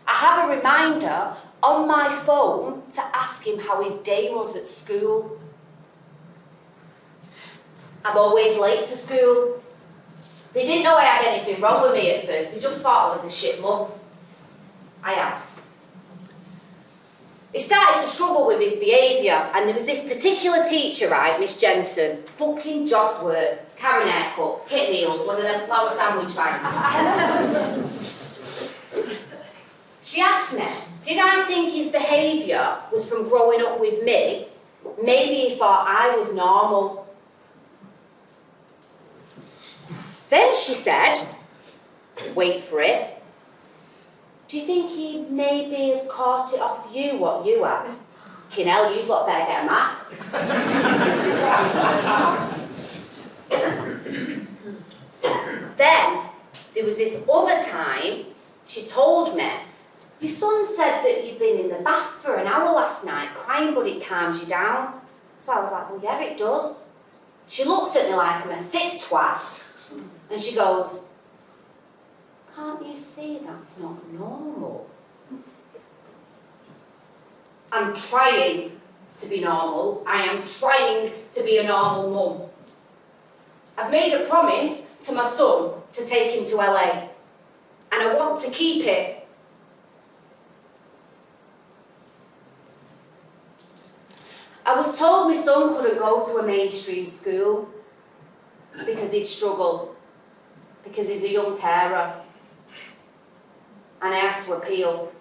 I have a reminder on my phone to ask him how his day was at school. I'm always late for school. They didn't know I had anything wrong with me at first. They just thought I was a shit mum. I am. He started to struggle with his behaviour, and there was this particular teacher, right, Miss Jensen, fucking job's worth, Karen haircut, kit heels, one of them flower sandwich bags. She asked me, did I think his behaviour was from growing up with me? Maybe he thought I was normal. Then she said, wait for it, do you think he maybe has caught it off you what you have? Hell, you's lot better get a mask. Then there was this other time she told me, your son said that you'd been in the bath for an hour last night crying, but it calms you down. So I was like, well, yeah, it does. She looks at me like I'm a thick twat, and she goes, can't you see that's not normal? I'm trying to be normal. I am trying to be a normal mum. I've made a promise to my son to take him to LA, and I want to keep it. I was told my son couldn't go to a mainstream school because he'd struggle, because he's a young carer. And I had to appeal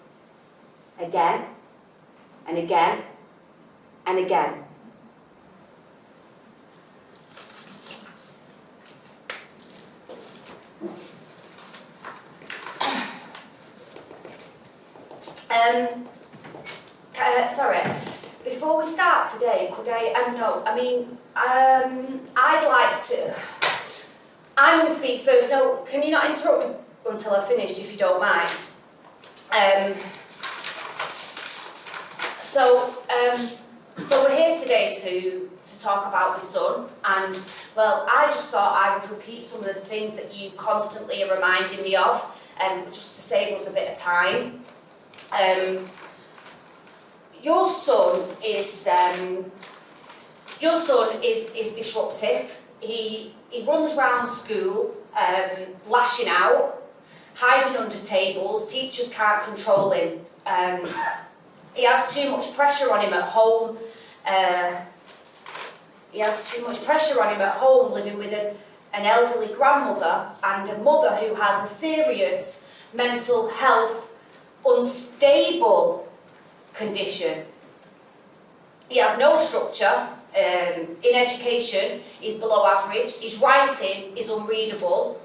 again and again and again. Sorry, before we start today, could I'd like to, I'm going to speak first. No, can you not interrupt me until I've finished, if you don't mind? So we're here today to talk about my son, and well, I just thought I would repeat some of the things that you constantly are reminding me of, just to save us a bit of time. Your son is disruptive. He runs around school, lashing out, hiding under tables. Teachers can't control him. He has too much pressure on him at home. Living with an elderly grandmother and a mother who has a serious mental health unstable condition. He has no structure. In education, he's below average. His writing is unreadable.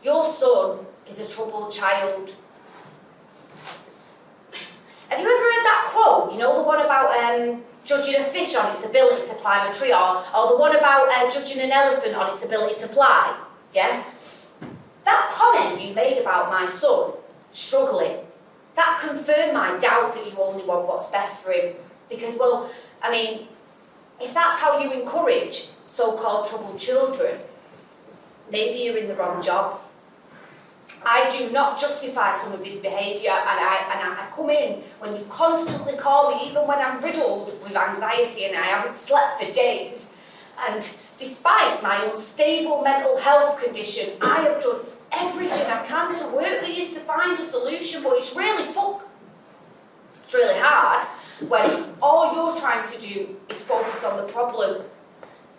Your son is a troubled child. Have you ever heard that quote? You know, the one about judging a fish on its ability to climb a tree, or the one about judging an elephant on its ability to fly? Yeah? That comment you made about my son struggling, that confirmed my doubt that you only want what's best for him. Because, well, I mean, if that's how you encourage so-called troubled children, maybe you're in the wrong job. I do not justify some of his behaviour, and I come in when you constantly call me, even when I'm riddled with anxiety and I haven't slept for days. And despite my unstable mental health condition, I have done everything I can to work with you to find a solution, but it's really hard when all you're trying to do is focus on the problem.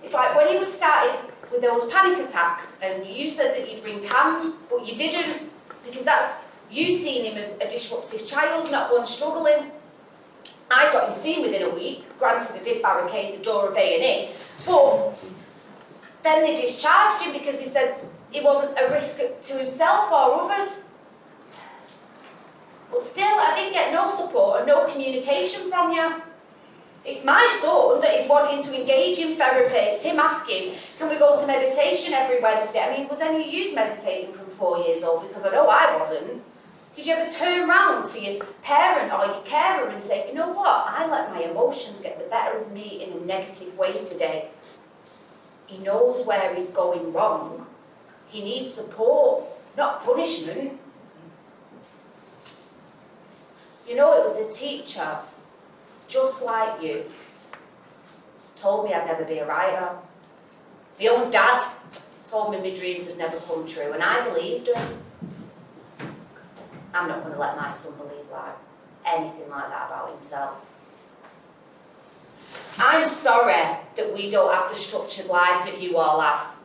It's like when he was started with those panic attacks, and you said that you'd ring CAMHS, but you didn't, because that's you seen him as a disruptive child, not one struggling. I got him seen within a week. Granted, I did barricade the door of A&E, but then they discharged him because he said he wasn't a risk to himself or others. But still, I didn't get no support and no communication from you. It's my son that is wanting to engage in therapy. It's him asking, can we go to meditation every Wednesday? I mean, was any of you meditating from 4 years old? Because I know I wasn't. Did you ever turn round to your parent or your carer and say, you know what, I let my emotions get the better of me in a negative way today? He knows where he's going wrong. He needs support, not punishment. You know, it was a teacher, just like you, told me I'd never be a writer. My own dad told me my dreams had never come true, and I believed him. I'm not going to let my son believe anything like that about himself. I'm sorry that we don't have the structured lives that you all have.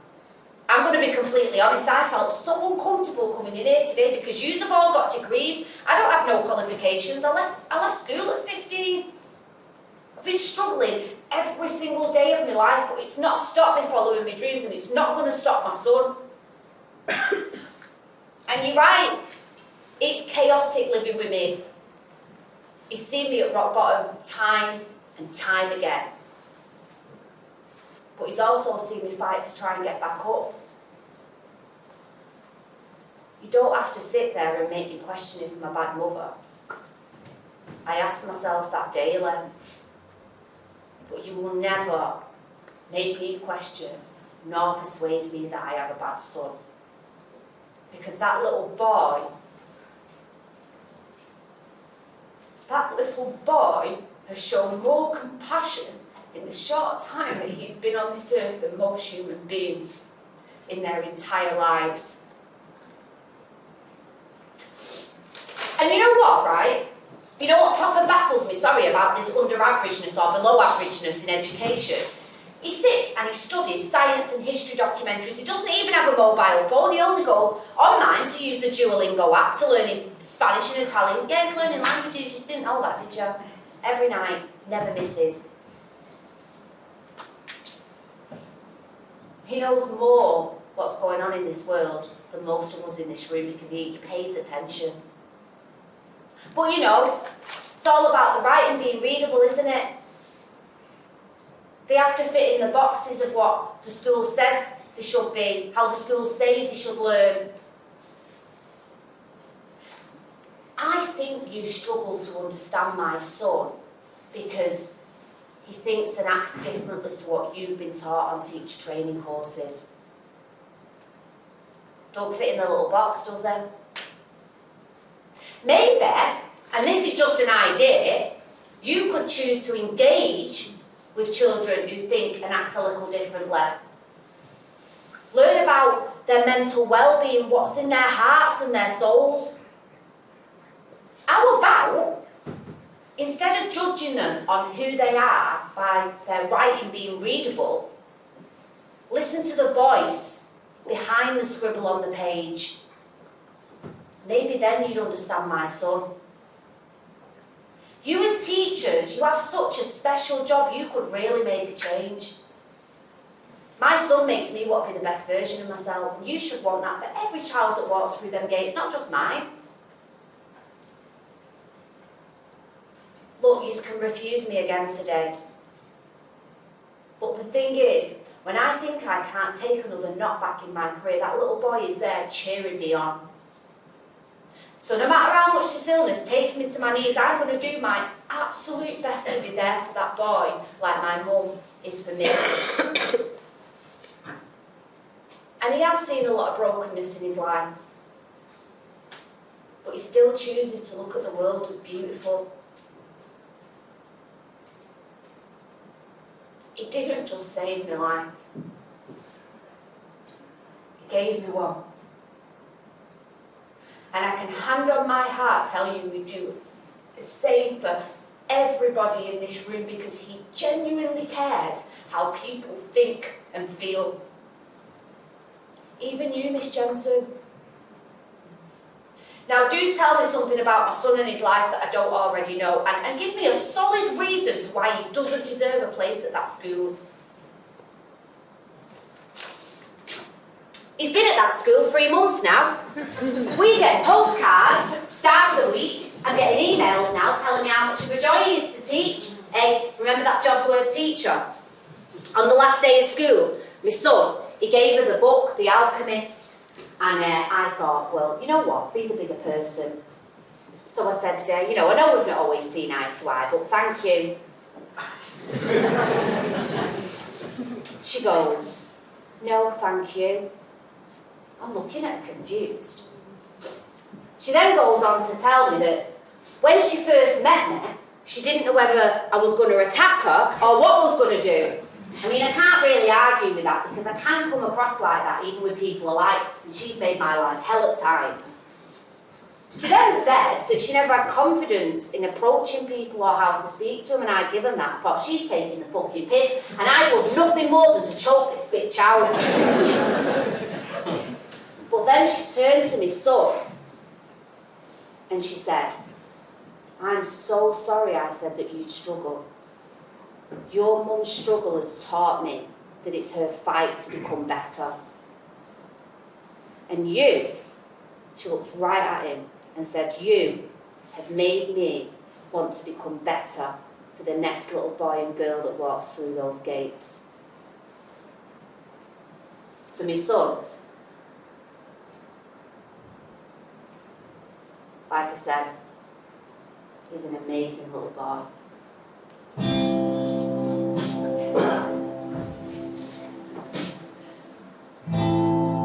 I'm going to be completely honest, I felt so uncomfortable coming in here today because you've all got degrees. I don't have no qualifications. I left school at 15. I've been struggling every single day of my life, but it's not stopped me following my dreams, and it's not going to stop my son. And you're right, it's chaotic living with me. He's seen me at rock bottom time and time again. But he's also seen me fight to try and get back up. You don't have to sit there and make me question if I'm a bad mother. I ask myself that daily. But you will never make me question nor persuade me that I have a bad son. Because that little boy has shown more compassion in the short time that he's been on this earth than most human beings in their entire lives. And you know what, right? You know what proper baffles me, about this under-averageness or below-averageness in education? He sits and he studies science and history documentaries. He doesn't even have a mobile phone. He only goes online to use the Duolingo app to learn his Spanish and Italian. Yeah, he's learning languages. You just didn't know that, did you? Every night, never misses. He knows more what's going on in this world than most of us in this room because he pays attention. But you know, it's all about the writing being readable, isn't it? They have to fit in the boxes of what the school says they should be, how the schools say they should learn. I think you struggle to understand my son because he thinks and acts differently to what you've been taught on teacher training courses. Don't fit in a little box, does it? Maybe, and this is just an idea, you could choose to engage with children who think and act a little differently. Learn about their mental well-being, what's in their hearts and their souls. How about, instead of judging them on who they are by their writing being readable, listen to the voice behind the scribble on the page. Maybe then you'd understand my son. You as teachers, you have such a special job, you could really make a change. My son makes me want to be the best version of myself, and you should want that for every child that walks through them gates, not just mine. Look, you can refuse me again today. But the thing is, when I think I can't take another knockback in my career, that little boy is there cheering me on. So no matter how much this illness takes me to my knees, I'm going to do my absolute best to be there for that boy, like my mum is for me. And he has seen a lot of brokenness in his life. But he still chooses to look at the world as beautiful. He didn't just save my life. He gave me one. And I can hand on my heart tell you we do the same for everybody in this room because he genuinely cared how people think and feel. Even you, Miss Jensen. Now do tell me something about my son and his life that I don't already know and give me a solid reason to why he doesn't deserve a place at that school. He's been at that school 3 months now. We get postcards, start of the week. I'm getting emails now telling me how much of a joy he is to teach. Hey, remember that job's worth teacher? On the last day of school, my son, he gave her the book, The Alchemist, and I thought, well, you know what, be the bigger person. So I said, I know we've not always seen eye to eye, but thank you. She goes, no, thank you. I'm looking at her confused. She then goes on to tell me that when she first met me, she didn't know whether I was going to attack her or what I was going to do. I mean, I can't really argue with that because I can come across like that even with people alike, and she's made my life hell at times. She then said that she never had confidence in approaching people or how to speak to them, and I'd given that. I thought, she's taking the fucking piss, and I would nothing more than to choke this bitch out. But then she turned to me son and she said, I'm so sorry, I said, that you'd struggle. Your mum's struggle has taught me that it's her fight to become better. And you She looked right at him and said, "You have made me want to become better for the next little boy and girl that walks through those gates." So my son, like I said, he's an amazing little boy.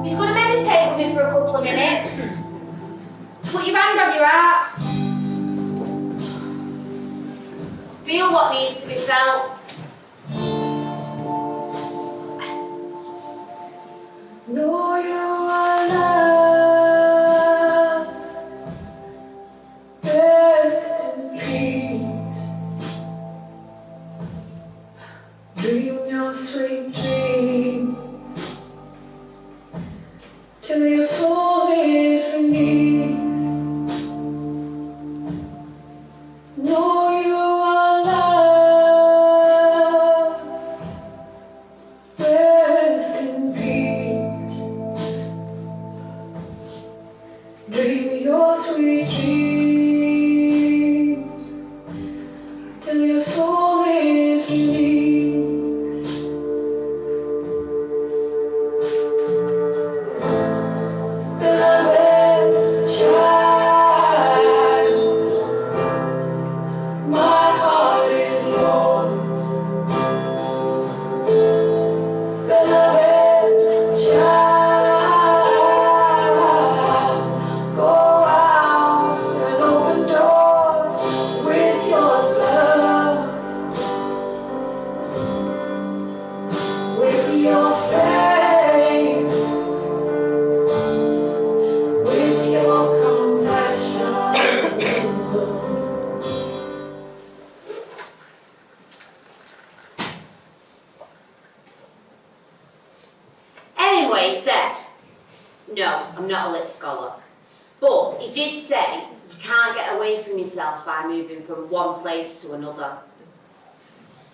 He's going to meditate with me for a couple of minutes. Put your hand on your heart. Feel what needs to be felt. Know you are loved, rest in peace. Dream your sweet dream till your soul is released. Know you are loved, rest in peace. Dream your sweet dreams till your soul is released. Beloved child, my heart is yours. Beloved child, go out and open doors with your love, with your faith, with your compassion. Hemingway said, "No, I'm not a lit scholar." But he did say you can't get away from yourself by moving from one place to another.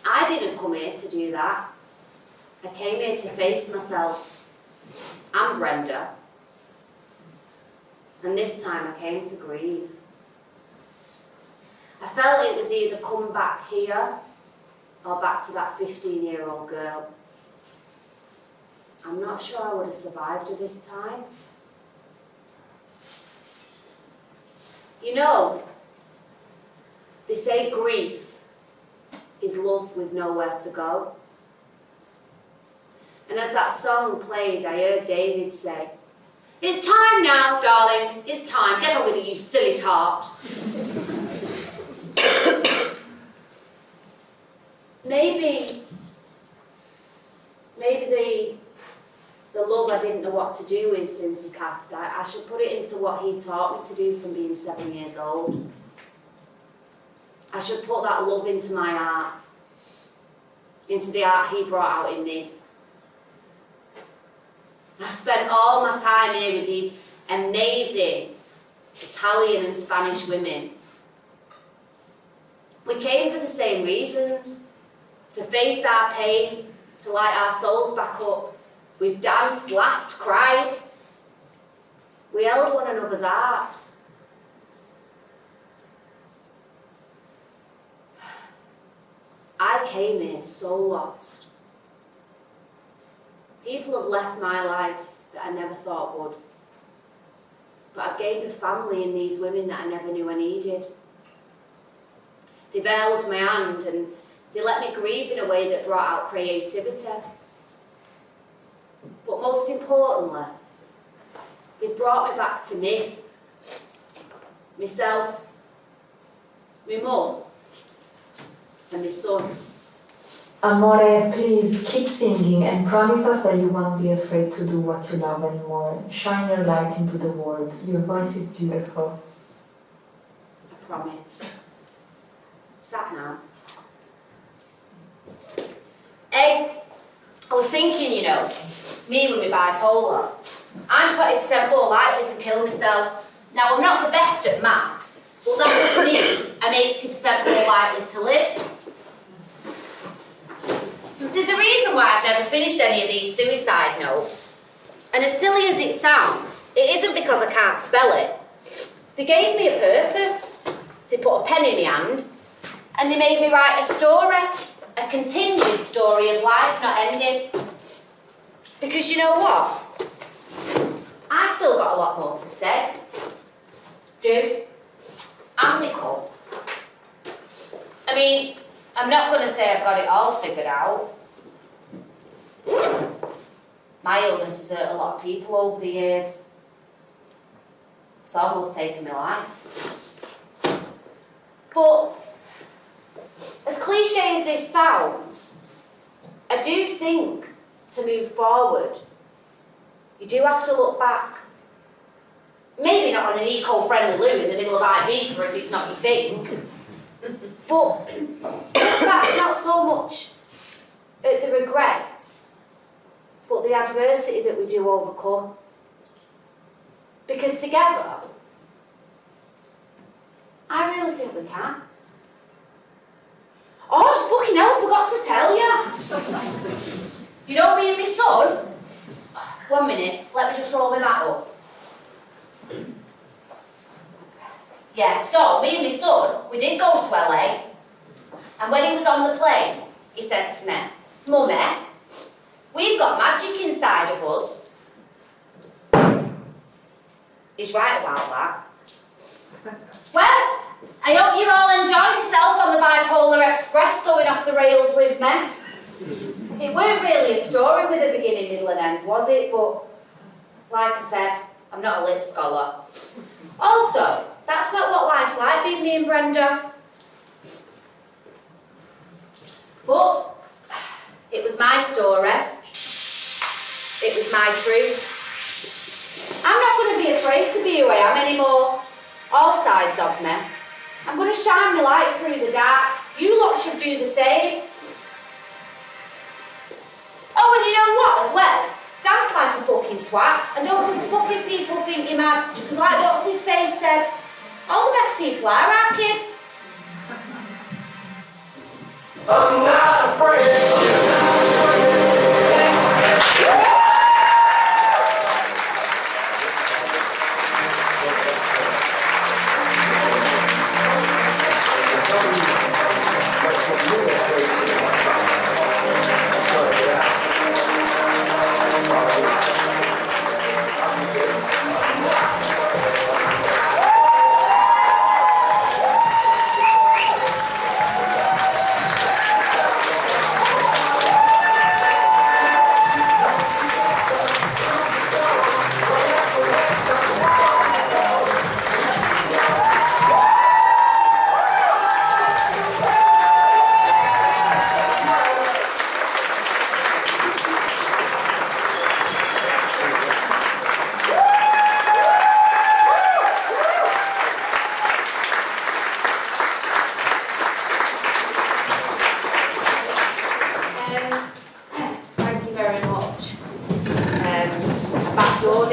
I didn't come here to do that. I came here to face myself. I'm Brenda. And this time I came to grieve. I felt it was either come back here or back to that 15-year-old girl. I'm not sure I would have survived her this time. You know, they say grief is love with nowhere to go. And as that song played, I heard David say, "It's time now, darling, it's time. Get on with it, you silly tart." Maybe the love I didn't know what to do with since he passed, I should put it into what he taught me to do from being 7 years old. I should put that love into my art, into the art he brought out in me. I've spent all my time here with these amazing Italian and Spanish women. We came for the same reasons, to face our pain, to light our souls back up. We've danced, laughed, cried. We held one another's hearts. I came here so lost. People have left my life that I never thought would. But I've gained a family in these women that I never knew I needed. They've held my hand and they let me grieve in a way that brought out creativity. But most importantly, they've brought me back to me, myself, my mum, and my son. Amore, please keep singing and promise us that you won't be afraid to do what you love anymore. Shine your light into the world. Your voice is beautiful. I promise. Sat now. Hey, I was thinking, you know, me with my bipolar. I'm 20% more likely to kill myself. Now, I'm not the best at maths, but that doesn't mean I'm 80% more likely to live. There's a reason why I've never finished any of these suicide notes. And as silly as it sounds, it isn't because because I can't spell it. They gave me a purpose. They put a pen in my hand and they made me write a story, a continued story of life not ending. Because you know what? I've still got a lot more to say. I'm Nicole. I mean, I'm not going to say I've got it all figured out. My illness has hurt a lot of people over the years. It's almost taken my life. But, as cliche as this sounds, I do think to move forward, you do have to look back. Maybe not on an eco-friendly loo in the middle of Ibiza if it's not your thing. But look back not so much at the regrets, but the adversity that we do overcome. Because together, I really think we can. Oh, fucking hell, I forgot to tell you. You know me and my son? 1 minute, let me just roll my mat up. Yeah, so me and my son, we did go to LA, and when he was on the plane, he said to me, Mummy, we've got magic inside of us. He's right about that. Well, I hope you all enjoyed yourself on the Bipolar Express going off the rails with me. It weren't really a story with a beginning, middle and end, was it? But, like I said, I'm not a lit scholar. Also, that's not what life's like, being me and Brenda. But, it was my story. It was my truth. I'm not going to be afraid to be who I am anymore. All sides of me. I'm going to shine my light through the dark. You lot should do the same. Oh, and you know what as well? Dance like a fucking twat. And don't let the fucking people think you're mad. Because like what's his face said, all the best people are our kid. I'm not afraid.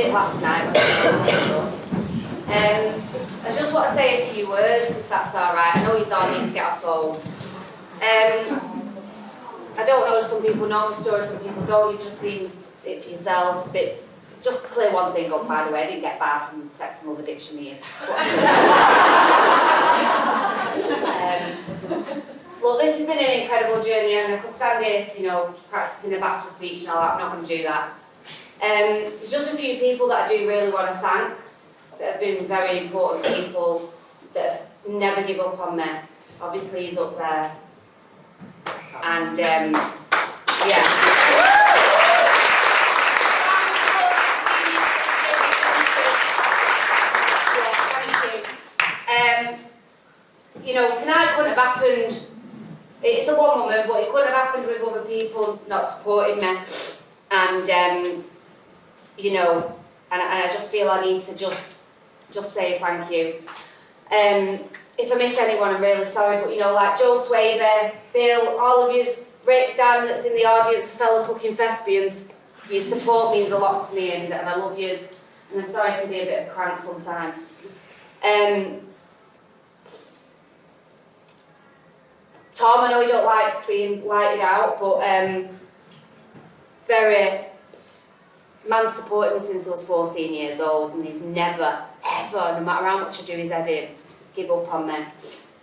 Last night, I just want to say a few words, if that's alright. I know you all need to get off phone. I don't know if some people know the story, some people don't. You've just seen it for yourselves. But it's just to clear one thing up, by the way, I didn't get bad from sex and love addiction years. Well, this has been an incredible journey, and I could stand here, you know, practicing a BAFTA speech and all that. I'm not going to do that. There's just a few people that I do really want to thank that have been very important people that have never give up on me. Obviously he's up there. And yeah. You know, tonight couldn't have happened, it's a one woman, but it couldn't have happened with other people not supporting me. And you know, and I just feel I need to just say thank you. If I miss anyone, I'm really sorry, but you know, like Joe Swaber, Bill, all of yous, Rick, Dan that's in the audience, fellow fucking thespians, your support means a lot to me, and I love yous, and I'm sorry I can be a bit of a crank sometimes. Tom, I know you don't like being lighted out, but very Man's supported me since I was 14 years old, and he's never, ever, no matter how much I do his head in, give up on me.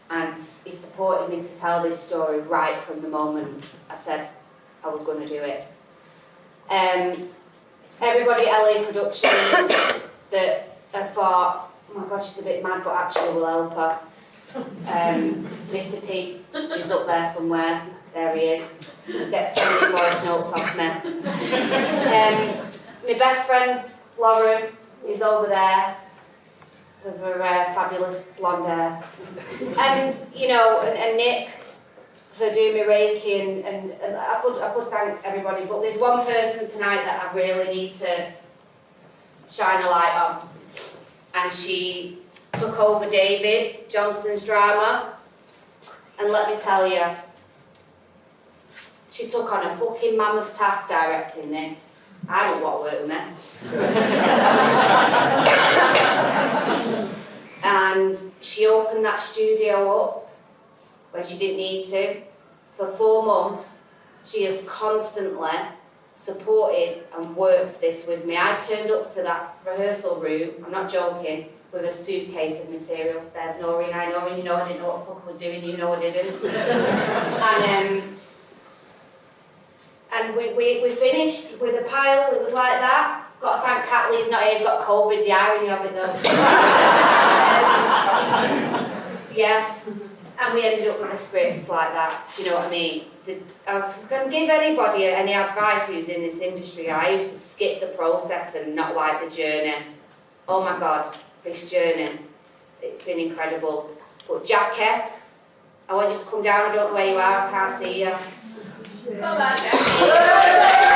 And he's supported me to tell this story right from the moment I said I was going to do it. Everybody at LA Productions that have thought, oh my God, she's a bit mad, but actually we'll help her. Mr. P, who's up there somewhere, there he is, gets so many voice notes off me. My best friend, Lauren, who's over there, with her fabulous blonde hair. And, you know, and Nick for doing me Reiki, and I could thank everybody, but there's one person tonight that I really need to shine a light on. And she took over David Johnson's drama, and let me tell you, she took on a fucking mammoth task directing this. I don't want to work with me. And she opened that studio up when she didn't need to. For 4 months, she has constantly supported and worked this with me. I turned up to that rehearsal room, I'm not joking, with a suitcase of material. There's Noreen, I know, and you know I didn't know what the fuck I was doing, you know I didn't. And we finished with a pile, it was like that. Got to thank Cat Lee's not here, he's got COVID, the irony of it though. Yeah, and we ended up with a script like that, do you know what I mean? If I can give anybody any advice who's in this industry, I used to skip the process and not like the journey. Oh my God, this journey, it's been incredible. But Jackie, I want you to come down, I don't know where you are, I can't see you. Come on, Jackie.